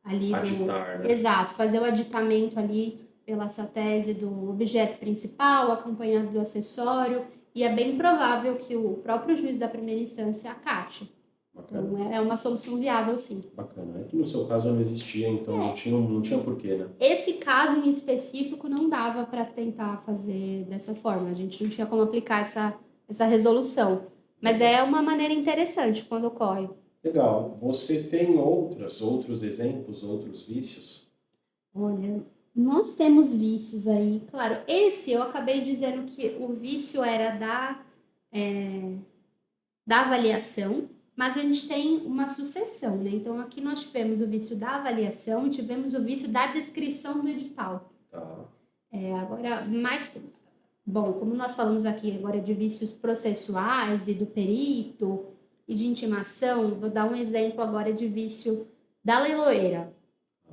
ali Aditar, né? exato, fazer o aditamento ali pela essa tese do objeto principal, acompanhado do acessório, e é bem provável que o próprio juiz da primeira instância acate. Bacana, Então é uma solução viável, sim. bacana. É que no seu caso não existia, então não tinha porquê, né? Esse caso em específico não dava para tentar fazer dessa forma, a gente não tinha como aplicar essa resolução. Mas Legal. é uma maneira interessante quando ocorre. Legal. Você tem outros exemplos, outros vícios? Olha, nós temos vícios aí, claro. Esse eu acabei dizendo que o vício era da avaliação, mas a gente tem uma sucessão, né? Então aqui nós tivemos o vício da avaliação e tivemos o vício da descrição do edital. Tá. Agora, mais bom, como nós falamos aqui agora de vícios processuais e do perito e de intimação, vou dar um exemplo agora de vício da leiloeira,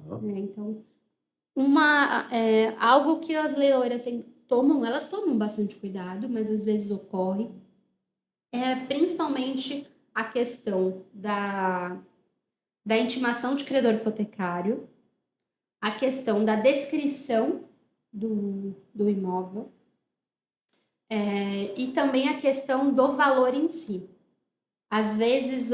Tá. né? Então, algo que as leiloeiras elas tomam bastante cuidado, mas às vezes ocorre, principalmente a questão da intimação de credor hipotecário, a questão da descrição do imóvel, e também a questão do valor em si. Às vezes,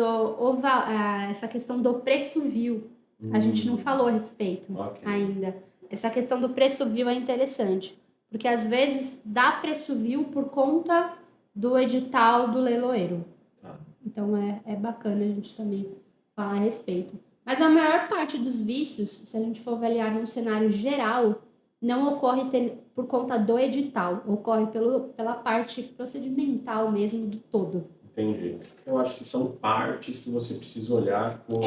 essa questão do preço vil, a gente não falou a respeito Ok. ainda. Essa questão do preço vil é interessante, porque às vezes dá preço vil por conta do edital do leiloeiro. Tá. Então é bacana a gente também falar a respeito. Mas a maior parte dos vícios, se a gente for avaliar num cenário geral, não ocorre por conta do edital, ocorre pela parte procedimental mesmo do todo. Entendi. Eu acho que são partes que você precisa olhar com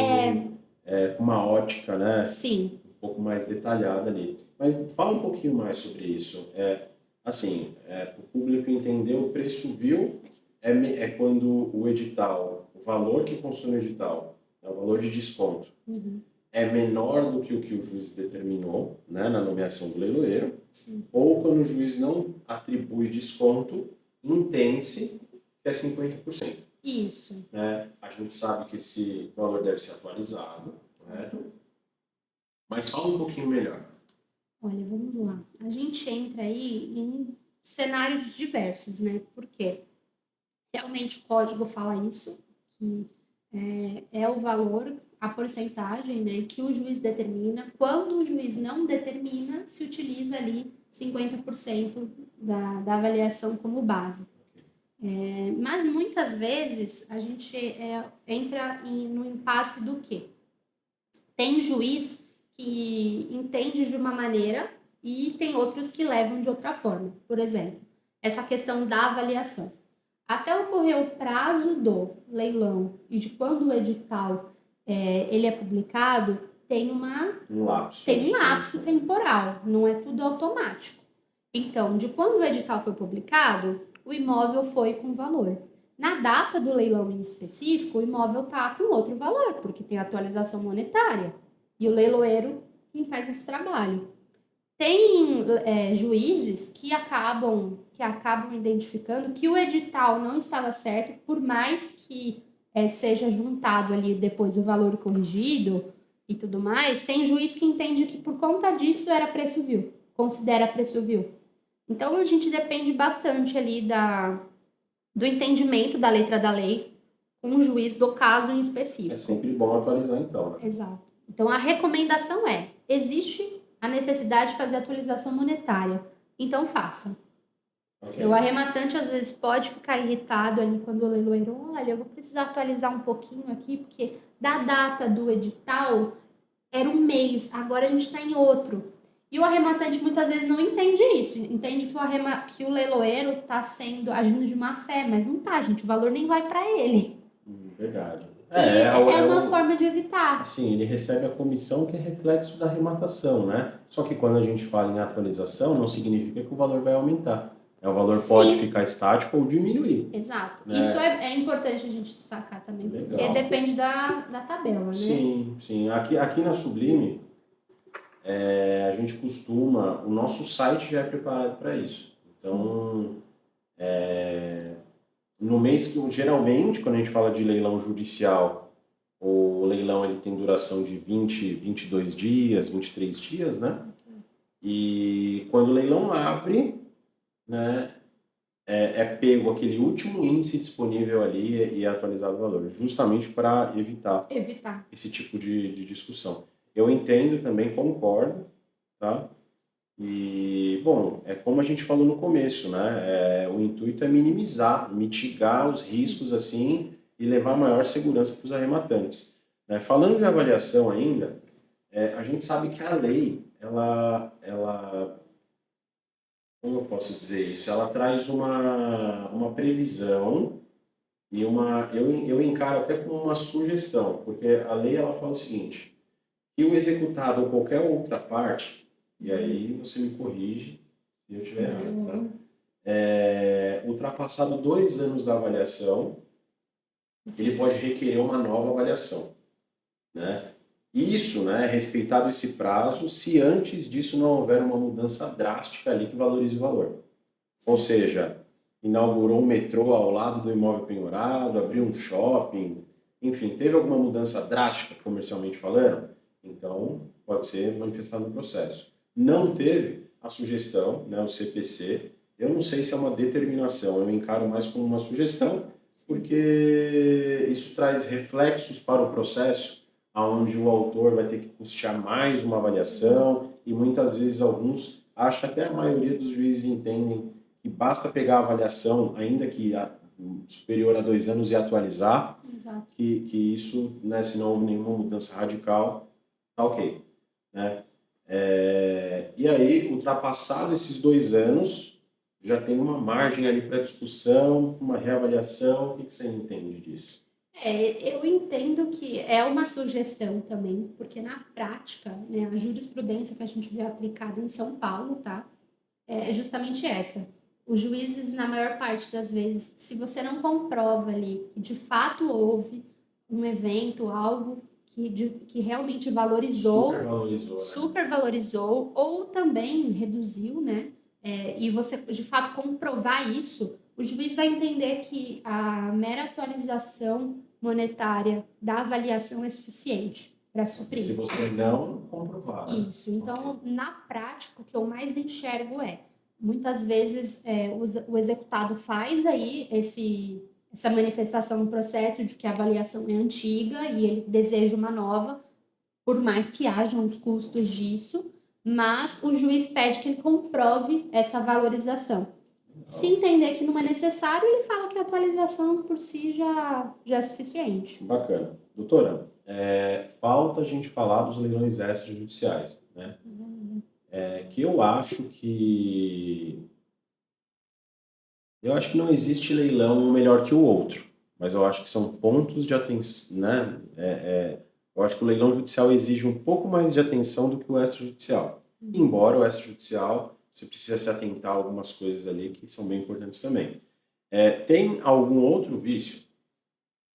uma ótica, né, Sim, um pouco mais detalhada ali. Mas fala um pouquinho mais sobre isso. Assim, para o público entender, o preço vil é quando o edital, o valor que consome o edital, o valor de desconto, é menor do que o juiz determinou, né, na nomeação do leiloeiro, sim. ou quando o juiz não atribui desconto, entende-se que é 50%. Isso. Né? A gente sabe que esse valor deve ser atualizado, correto? Mas fala um pouquinho melhor. Olha, vamos lá. A gente entra aí em cenários diversos, né? Por quê? Realmente o código fala isso, que é o valor, a porcentagem, né, que o juiz determina. Quando o juiz não determina, se utiliza ali 50% da avaliação como base. Mas muitas vezes a gente entra no impasse do quê? Tem juiz que entende de uma maneira e tem outros que levam de outra forma. Por exemplo, essa questão da avaliação. Até ocorrer o prazo do leilão e de quando o edital ele é publicado, tem Um lapso. tem um lapso temporal, não é tudo automático. Então, de quando o edital foi publicado, o imóvel foi com valor. Na data do leilão em específico, o imóvel está com outro valor, porque tem atualização monetária. E o leiloeiro quem faz esse trabalho. Tem juízes que acabam identificando que o edital não estava certo, por mais que seja juntado ali depois o valor corrigido e tudo mais, tem juiz que entende que por conta disso era preço vil, considera preço vil. Então a gente depende bastante ali do entendimento da letra da lei com o juiz do caso em específico. É sempre bom atualizar então, né? Exato. Então a recomendação existe a necessidade de fazer atualização monetária, então faça. Okay. O arrematante às vezes pode ficar irritado ali quando o leiloeiro, olha, eu vou precisar atualizar um pouquinho aqui, porque da data do edital era um mês, agora a gente está em outro. E o arrematante muitas vezes não entende isso, entende que o leiloeiro está agindo de má fé, mas não tá, gente, o valor nem vai para ele. Verdade. É uma forma de evitar. Assim, ele recebe a comissão que é reflexo da arrematação, né? Só que quando a gente fala em atualização, não significa que o valor vai aumentar. O valor pode Sim, ficar estático ou diminuir, exato. Isso né? é importante a gente destacar também, porque Legal. depende da tabela, né? Sim, sim. Aqui na Sublime, a gente costuma, o nosso site já é preparado para isso. Sim. Então, no mês que, geralmente, quando a gente fala de leilão judicial, o leilão ele tem duração de 22 dias, 23 dias, né? E quando o leilão abre, né, é pego aquele último índice disponível ali e é atualizado o valor, justamente para evitar Evitar. esse tipo de discussão. Eu entendo também, concordo, tá? E, bom, é como a gente falou no começo, né? O intuito é minimizar, mitigar os Sim. riscos assim e levar maior segurança para os arrematantes, né? Falando de avaliação ainda, a gente sabe que a lei, como eu posso dizer isso? Ela traz uma previsão e eu encaro até como uma sugestão, porque a lei ela fala o seguinte, que o executado ou qualquer outra parte, e aí você me corrige se eu estiver errado, tá? Ultrapassado 2 anos da avaliação, ele pode requerer uma nova avaliação, né? Isso, né, respeitado esse prazo, se antes disso não houver uma mudança drástica ali que valorize o valor. Ou seja, inaugurou um metrô ao lado do imóvel penhorado, abriu um shopping, enfim, teve alguma mudança drástica comercialmente falando? Então, pode ser manifestado no processo. Não teve a sugestão, né, o CPC, eu não sei se é uma determinação, eu encaro mais como uma sugestão, porque isso traz reflexos para o processo, onde o autor vai ter que custear mais uma avaliação, e muitas vezes alguns, acho que até a maioria dos juízes entendem que basta pegar a avaliação, ainda que superior a 2 anos, e atualizar, Exato. que isso, né, se não houve nenhuma mudança radical, tá ok. Né? E aí, ultrapassado esses 2 anos, já tem uma margem ali para discussão, uma reavaliação. O que você entende disso? Eu entendo que é uma sugestão também, porque na prática, né, a jurisprudência que a gente vê aplicada em São Paulo, tá? É justamente essa. Os juízes, na maior parte das vezes, se você não comprova ali que de fato houve um evento, algo que realmente Super valorizou, valorizou, né? super valorizou, ou também reduziu, né? E você de fato comprovar isso, o juiz vai entender que a mera atualização monetária da avaliação é suficiente para Se suprir. você não comprovar, né? Isso. Ok. Então, na prática, o que eu mais enxergo muitas vezes, o executado faz aí essa manifestação no processo de que a avaliação é antiga e ele deseja uma nova, por mais que hajam os custos disso, mas o juiz pede que ele comprove essa valorização. Se entender que não é necessário, ele fala que a atualização por si já é suficiente. Bacana. Doutora, falta a gente falar dos leilões extrajudiciais, né? Que eu acho que não existe leilão um melhor que o outro, mas eu acho que são pontos de atenção, né? Eu acho que o leilão judicial exige um pouco mais de atenção do que o extrajudicial. Embora o extrajudicial você precisa se atentar a algumas coisas ali que são bem importantes também. Tem algum outro vício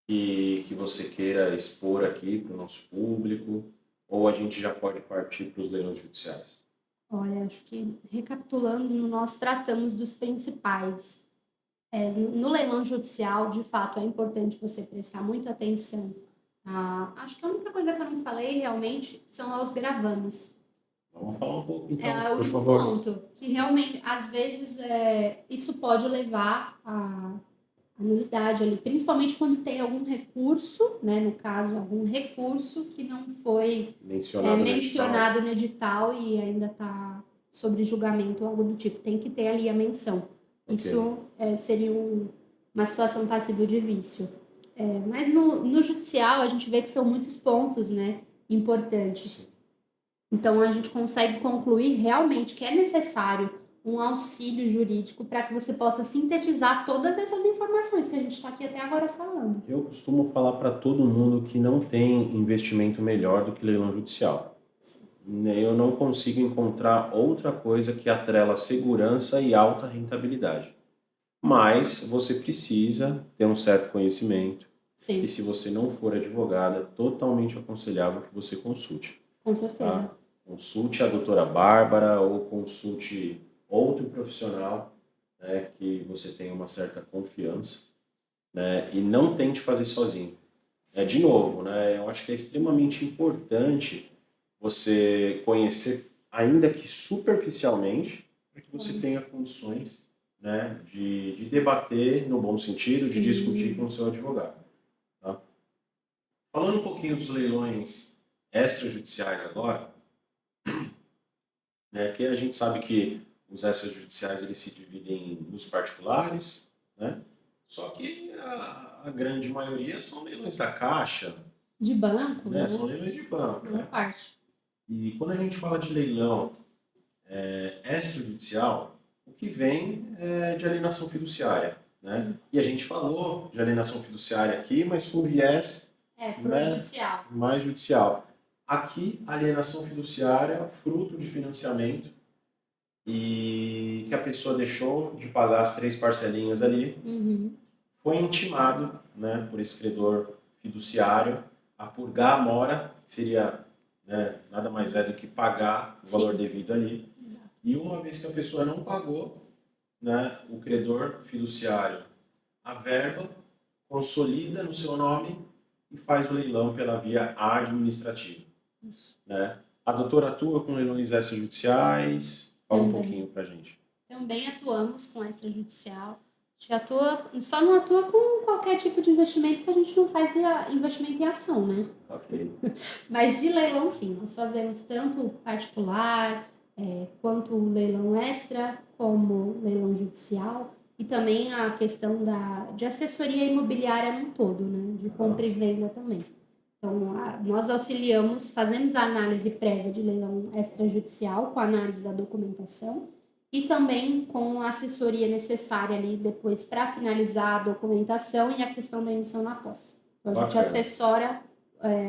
que você queira expor aqui para o nosso público, ou a gente já pode partir para os leilões judiciais? Olha, acho que recapitulando, nós tratamos dos principais. No leilão judicial, de fato, é importante você prestar muita atenção. Acho que a única coisa que eu não falei realmente são aos gravames. Vamos falar um pouco então, É o por único favor. ponto que realmente, às vezes, isso pode levar a nulidade ali, principalmente quando tem algum recurso, né, no caso, algum recurso que não foi Mencionado no edital. mencionado no edital e ainda está sobre julgamento ou algo do tipo. Tem que ter ali a menção. Ok. Isso seria uma situação passível de vício. Mas no judicial a gente vê que são muitos pontos, né, importantes. Então a gente consegue concluir realmente que é necessário um auxílio jurídico para que você possa sintetizar todas essas informações que a gente está aqui até agora falando. Eu costumo falar para todo mundo que não tem investimento melhor do que leilão judicial. eu não consigo encontrar outra coisa que atrela segurança e alta rentabilidade. Mas você precisa ter um certo conhecimento e Sim, se você não for advogada, é totalmente aconselhável que você consulte, com tá? certeza. Consulte a doutora Bárbara ou consulte outro profissional, né, que você tenha uma certa confiança, né, e não tente fazer sozinho. De Sim. novo, né, eu acho que é extremamente importante você conhecer, ainda que superficialmente, para que você Claro. tenha condições, né, de debater no bom sentido, de discutir com o Sim. seu advogado. Tá? Falando um pouquinho dos leilões extrajudiciais agora, né, que a gente sabe que os extrajudiciais eles se dividem nos particulares, né? Só que a grande maioria são leilões da Caixa, De banco, né? São né? leilões de banco, Maior né? parte. E quando a gente fala de leilão extrajudicial, o que vem é de alienação fiduciária, né? Sim. E a gente falou de alienação fiduciária aqui, mas com viés, Pro né, judicial. mais judicial. Aqui, alienação fiduciária é fruto de financiamento e que a pessoa deixou de pagar as 3 parcelinhas ali, Uhum. foi intimado, né, por esse credor fiduciário a purgar a mora, que seria, né, nada mais é do que pagar o valor Sim. devido ali. Exato. E uma vez que a pessoa não pagou, né, o credor fiduciário averba, consolida no seu nome e faz o leilão pela via administrativa. Isso. Né? A doutora atua com leilões extrajudiciais. Fala um Também. pouquinho pra gente. Também atuamos com extrajudicial. A gente atua, só não atua com qualquer tipo de investimento, porque a gente não faz investimento em ação, né? Ok. Mas de leilão, sim, nós fazemos tanto particular, quanto leilão extra, como leilão judicial, e também a questão de assessoria imobiliária num todo, né? De compra e venda também. Então, nós auxiliamos, fazemos a análise prévia de leilão extrajudicial, com a análise da documentação, e também com a assessoria necessária ali depois para finalizar a documentação e a questão da emissão na posse. Então, a gente Bacana. assessora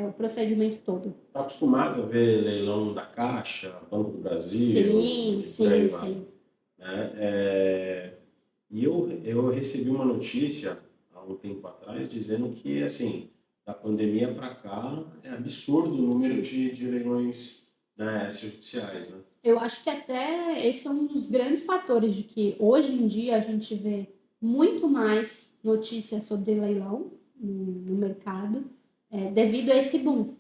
o procedimento todo. Está acostumado a ver leilão da Caixa, Banco do Brasil Sim, e por aí sim, vai. sim. Né? E eu recebi uma notícia há um tempo atrás dizendo que, assim, da pandemia para cá é absurdo o número Sim. de leilões, né, extrajudiciais, né? Eu acho que até esse é um dos grandes fatores de que hoje em dia a gente vê muito mais notícias sobre leilão no mercado, devido a esse boom.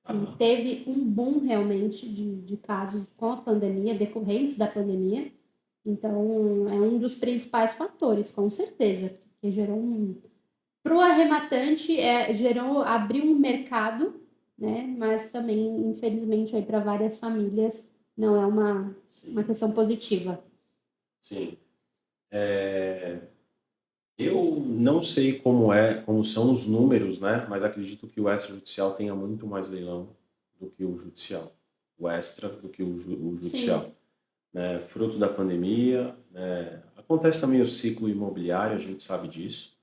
E Aham. teve um boom realmente de casos com a pandemia, decorrentes da pandemia. Então, é um dos principais fatores, com certeza, porque gerou para o arrematante, abriu um mercado, né? Mas também, infelizmente, aí para várias famílias não é uma Sim, questão positiva. sim. Eu não sei como são os números, né? Mas acredito que o extrajudicial tenha muito mais leilão do que o judicial. O extra do que o Sim, judicial. Né? Fruto da pandemia, né? Acontece também o ciclo imobiliário, a gente sabe disso,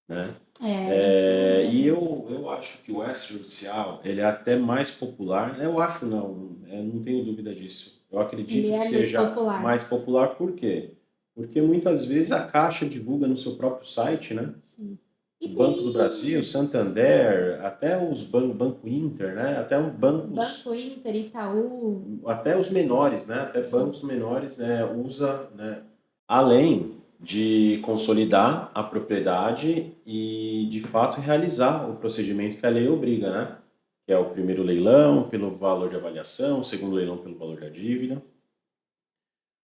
né? isso é E verdade. eu acho que o extrajudicial, ele é até mais popular. Eu acho não, não tenho dúvida disso. Eu Ele acredito que é mais seja popular. mais popular por quê? Porque muitas vezes a Caixa divulga no seu próprio site, né? Sim. O E Banco do Brasil, tem Santander, até os Banco Inter, né? Até Banco bancos, Inter, Itaú, até os menores, né? Até sim, bancos menores, né? Usa, né? Além de consolidar a propriedade e, de fato, realizar o procedimento que a lei obriga, né? Que é o primeiro leilão pelo valor de avaliação, o segundo leilão pelo valor da dívida.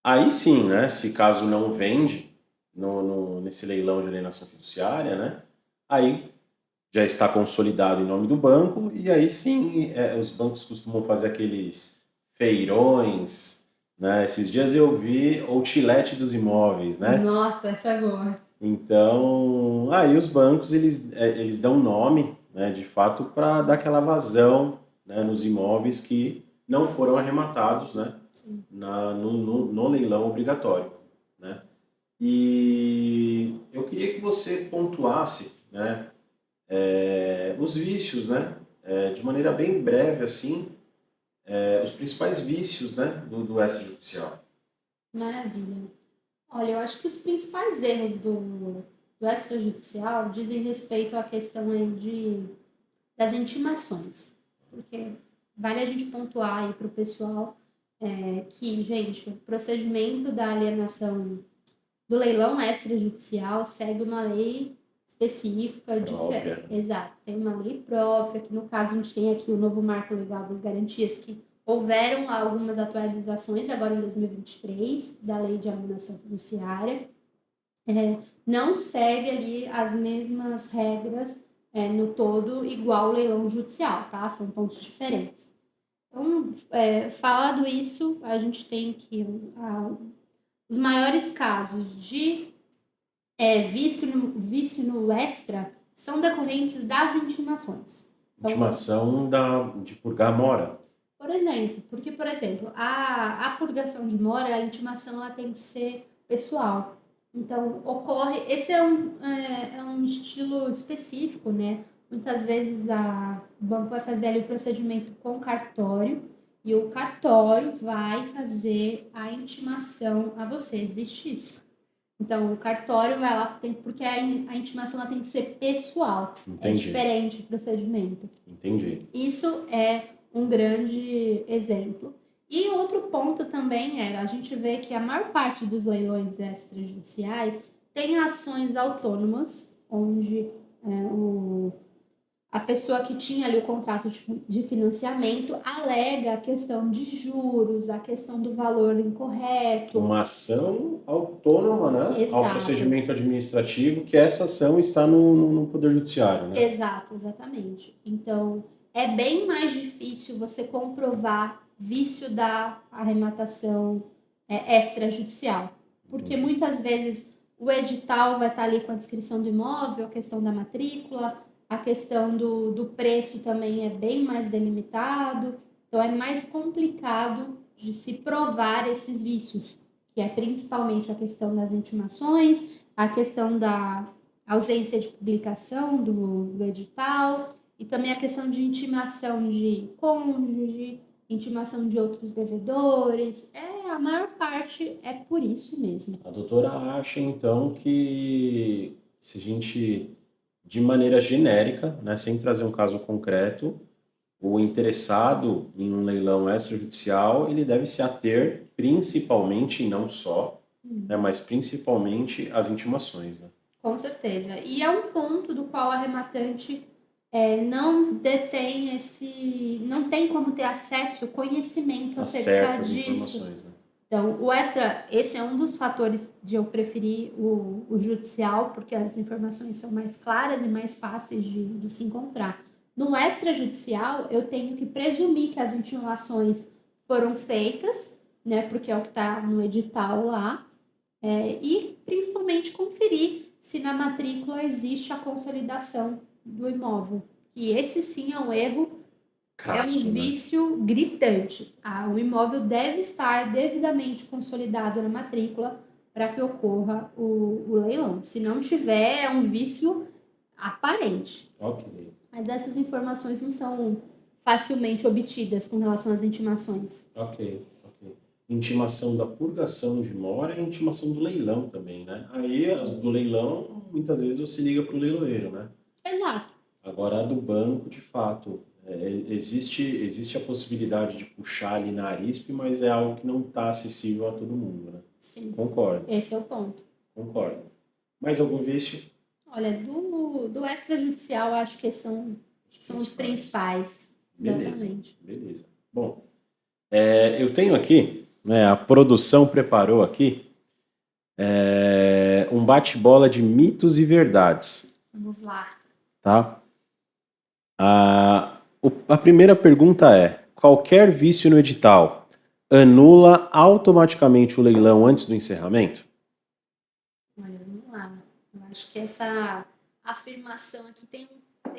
Aí sim, né? Se caso não vende nesse leilão de alienação fiduciária, né? Aí já está consolidado em nome do banco, e aí sim os bancos costumam fazer aqueles feirões, né? Esses dias eu vi outlet dos imóveis, né? nossa, essa é boa. Então, aí os bancos eles dão nome, né, de fato, para dar aquela vazão, né, nos imóveis que não foram arrematados, né, Sim. no leilão obrigatório, né? E eu queria que você pontuasse, né, os vícios, né, de maneira bem breve, assim, os principais vícios, né, do extrajudicial. Maravilha. Olha, eu acho que os principais erros do extrajudicial dizem respeito à questão aí das intimações. Porque vale a gente pontuar aí para o pessoal que, gente, o procedimento da alienação do leilão extrajudicial segue uma lei específica, Própria. exato, tem uma lei própria, que no caso a gente tem aqui o novo Marco Legal das Garantias, que houveram algumas atualizações agora em 2023 da lei de alienação fiduciária, não segue ali as mesmas regras no todo igual o leilão judicial, tá? São pontos diferentes. Então, falado isso, a gente tem que os maiores casos de vício no extra são decorrentes das intimações. Então, intimação de purgar a mora. Por exemplo, a purgação de mora, a intimação ela tem que ser pessoal. Então, esse é um estilo específico, né? Muitas vezes o banco vai fazer ali o procedimento com o cartório e o cartório vai fazer a intimação a você. Existe isso. Então, o cartório vai lá, porque a intimação ela tem que ser pessoal. Entendi. É diferente o procedimento. Entendi. Isso é um grande exemplo. E outro ponto também a gente vê que a maior parte dos leilões extrajudiciais tem ações autônomas, onde a pessoa que tinha ali o contrato de financiamento alega a questão de juros, a questão do valor incorreto. Uma ação autônoma, né? Exato. Ao procedimento administrativo, que essa ação está no Poder Judiciário, né? Exato, exatamente. Então, é bem mais difícil você comprovar vício da arrematação extrajudicial. Porque muitas vezes o edital vai estar ali com a descrição do imóvel, a questão da matrícula, a questão do preço também é bem mais delimitado. Então, é mais complicado de se provar esses vícios, que é principalmente a questão das intimações, a questão da ausência de publicação do edital e também a questão de intimação de cônjuge, intimação de outros devedores. A maior parte é por isso mesmo. A doutora acha, então, que se a gente, de maneira genérica, né, sem trazer um caso concreto, o interessado em um leilão extrajudicial, ele deve se ater principalmente, e não só, né, mas principalmente às intimações, né? Com certeza. E é um ponto do qual o arrematante não detém não tem como ter acesso, conhecimento acerca disso. Informações, né? Então, esse é um dos fatores de eu preferir o judicial, porque as informações são mais claras e mais fáceis de se encontrar. No extrajudicial, eu tenho que presumir que as intimações foram feitas, né, porque é o que está no edital lá, e principalmente conferir se na matrícula existe a consolidação do imóvel. E esse sim é um erro, Crasso, é um vício gritante. O imóvel deve estar devidamente consolidado na matrícula para que ocorra o leilão. Se não tiver, é um vício aparente. Ok. Mas essas informações não são facilmente obtidas com relação às intimações. Ok. Intimação da purgação de mora e intimação do leilão também, né? Aí, as do leilão, muitas vezes você liga para o leiloeiro, né? Exato. Agora, a do banco, de fato, existe a possibilidade de puxar ali na Arisp, mas é algo que não está acessível a todo mundo, né? Sim. Concordo. Esse é o ponto. Concordo. Mais algum vício? Olha, do extrajudicial, acho que são os principais. Exatamente. Beleza. Bom, eu tenho aqui, né, a produção preparou aqui um bate-bola de mitos e verdades. Vamos lá. Tá? A primeira pergunta é: qualquer vício no edital anula automaticamente o leilão antes do encerramento? Olha, vamos lá. Eu acho que essa afirmação aqui tem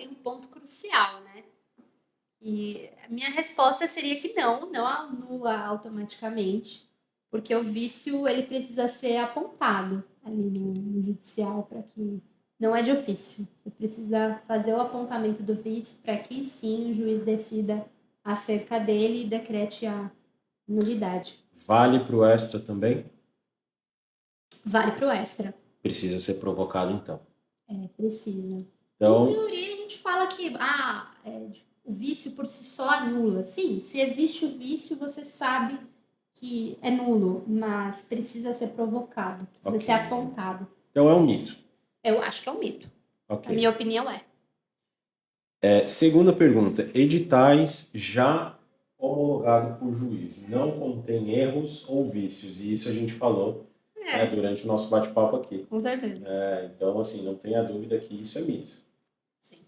um ponto crucial, né? E a minha resposta seria que não anula automaticamente, porque o vício ele precisa ser apontado ali no judicial para que não é de ofício. Você precisa fazer o apontamento do vício para que sim o juiz decida acerca dele e decrete a nulidade. Vale para o extra também? Vale para o extra. Precisa ser provocado, então. Precisa. Em Então, teoria, a gente fala que o vício por si só anula. Sim, se existe o vício, você sabe que é nulo, mas precisa ser provocado, precisa Ok. ser apontado. então é um mito. Eu acho que é um mito. Ok. A minha opinião é. Segunda pergunta. Editais já homologados por juiz não contém erros ou vícios? E isso a gente falou durante o nosso bate-papo aqui. Com certeza. Então, assim, não tenha dúvida que isso é mito. Sim.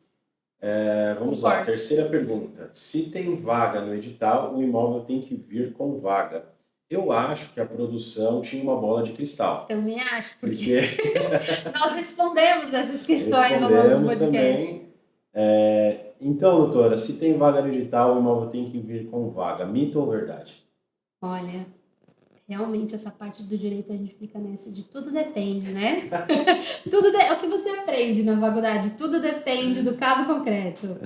Vamos Concordo. lá. Terceira pergunta. Se tem vaga no edital, o imóvel tem que vir com vaga. Eu acho que a produção tinha uma bola de cristal. Também acho, porque nós respondemos essas questões no longo do Respondemos podcast. também. Então, doutora, se tem vaga no edital, o imóvel tem que vir com vaga. Mito ou verdade? Olha, realmente essa parte do direito a gente fica nessa de tudo depende, né? É o que você aprende na faculdade, tudo depende do caso concreto.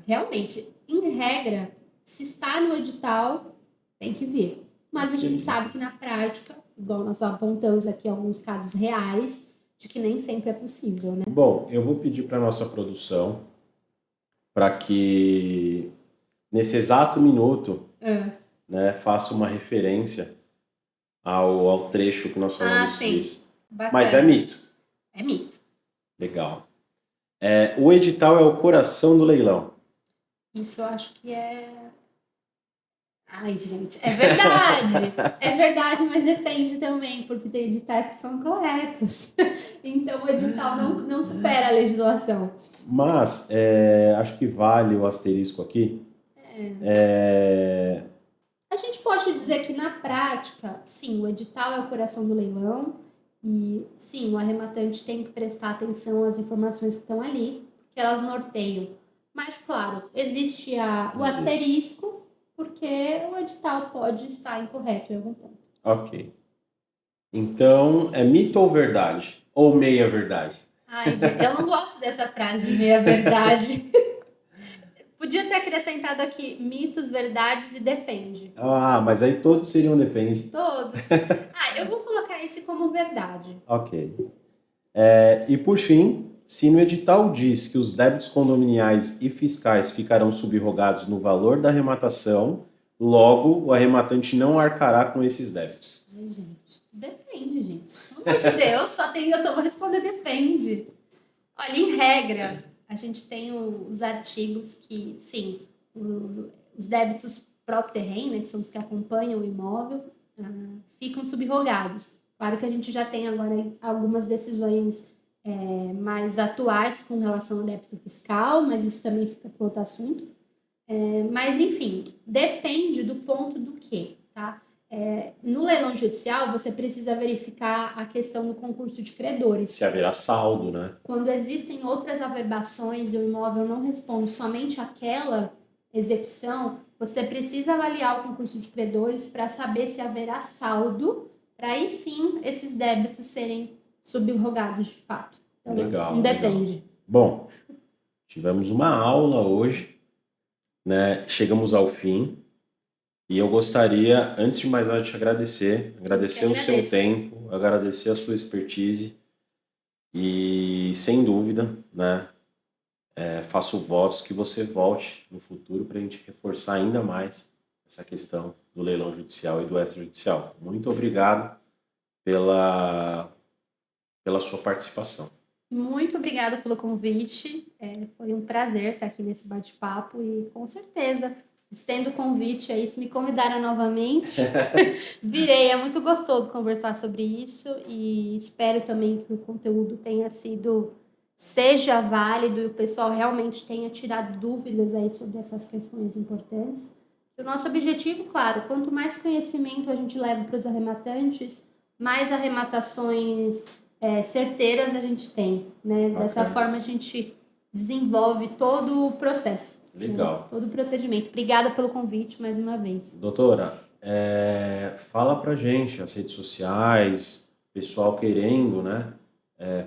Realmente, em regra, se está no edital, tem que vir. Mas a gente sabe que na prática, igual nós apontamos aqui alguns casos reais, de que nem sempre é possível, né? Bom, eu vou pedir para a nossa produção para que, nesse exato minuto, faça uma referência ao trecho que nós falamos sim. disso. Bacana. Mas é mito. É mito. Legal. O edital é o coração do leilão. Isso eu acho que é... Ai, gente, é verdade. É verdade, mas depende também, porque tem editais que são corretos. Então, o edital não supera a legislação. Mas, acho que vale o asterisco aqui. A gente pode dizer que, na prática, sim, o edital é o coração do leilão e, sim, o arrematante tem que prestar atenção às informações que estão ali, porque elas norteiam. Mas, claro, existe o asterisco, porque o edital pode estar incorreto em algum ponto. Ok. Então, é mito ou verdade? Ou meia verdade? Ai, gente, eu não gosto dessa frase de meia verdade. Podia ter acrescentado aqui mitos, verdades e depende. Mas aí todos seriam depende. Todos. Eu vou colocar esse como verdade. Ok. E por fim, se no edital diz que os débitos condominiais e fiscais ficarão subrogados no valor da arrematação, logo o arrematante não arcará com esses débitos. Ai, gente, depende, gente. Pelo amor de Deus, eu só vou responder depende. Olha, em regra, a gente tem os artigos que, sim, os débitos próprio terreno, né, que são os que acompanham o imóvel, ficam subrogados. Claro que a gente já tem agora algumas decisões mais atuais com relação ao débito fiscal, mas isso também fica para outro assunto. Mas, enfim, depende do ponto do quê, tá? No leilão judicial, você precisa verificar a questão do concurso de credores. Se haverá saldo, né? Quando existem outras averbações e o imóvel não responde somente àquela execução, você precisa avaliar o concurso de credores para saber se haverá saldo, para aí sim esses débitos serem subrogados de fato. Então, Legal. depende. Legal. Bom, tivemos uma aula hoje, né? Chegamos ao fim. E eu gostaria, antes de mais nada, de te agradecer o seu tempo, agradecer a sua expertise e, sem dúvida, né, faço votos que você volte no futuro para a gente reforçar ainda mais essa questão do leilão judicial e do extrajudicial. Muito obrigado pela sua participação. Muito obrigada pelo convite. Foi um prazer estar aqui nesse bate-papo e, com certeza, estendo o convite aí, se me convidarem novamente, virei. É muito gostoso conversar sobre isso e espero também que o conteúdo seja válido e o pessoal realmente tenha tirado dúvidas aí sobre essas questões importantes. O nosso objetivo, claro, quanto mais conhecimento a gente leva para os arrematantes, mais arrematações certeiras a gente tem, né? Dessa forma a gente desenvolve todo o processo. Legal. Né? Todo o procedimento. Obrigada pelo convite mais uma vez. Doutora, fala pra gente as redes sociais, pessoal querendo, né,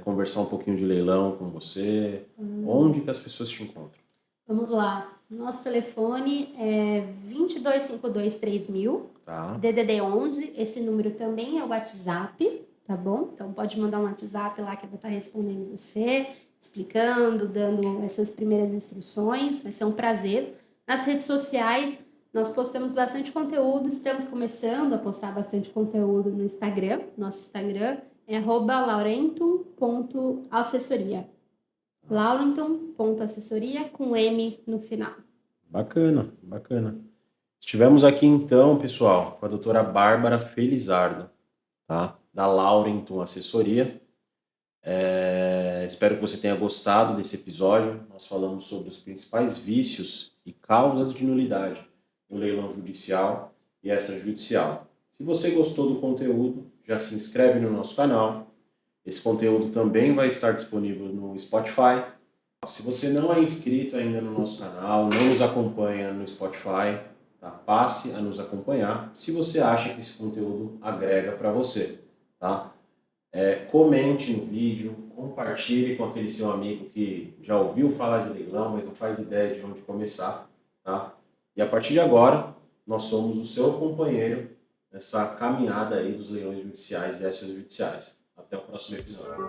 conversar um pouquinho de leilão com você, onde que as pessoas te encontram? Vamos lá. Nosso telefone é 22523000, Tá? DDD 11. Esse número também é o WhatsApp, tá bom? Então pode mandar um WhatsApp lá que eu vou estar respondendo você, explicando, dando essas primeiras instruções. Vai ser um prazer. Nas redes sociais, nós postamos bastante conteúdo, estamos começando a postar bastante conteúdo no Instagram. Nosso Instagram é @laurentum.assessoria. Laurentum.assessoria com M no final. Bacana, bacana. Estivemos aqui então, pessoal, com a doutora Bárbara Felizardo, tá? Da Laurentum Assessoria. Espero que você tenha gostado desse episódio. Nós falamos sobre os principais vícios e causas de nulidade no leilão judicial e extrajudicial. Se você gostou do conteúdo, já se inscreve no nosso canal. Esse conteúdo também vai estar disponível no Spotify. Se você não é inscrito ainda no nosso canal, não nos acompanha no Spotify, tá? Passe a nos acompanhar se você acha que esse conteúdo agrega para você, tá? Comente no vídeo, compartilhe com aquele seu amigo que já ouviu falar de leilão, mas não faz ideia de onde começar, tá? E a partir de agora, nós somos o seu companheiro nessa caminhada aí dos leilões judiciais e extrajudiciais. Até o próximo episódio.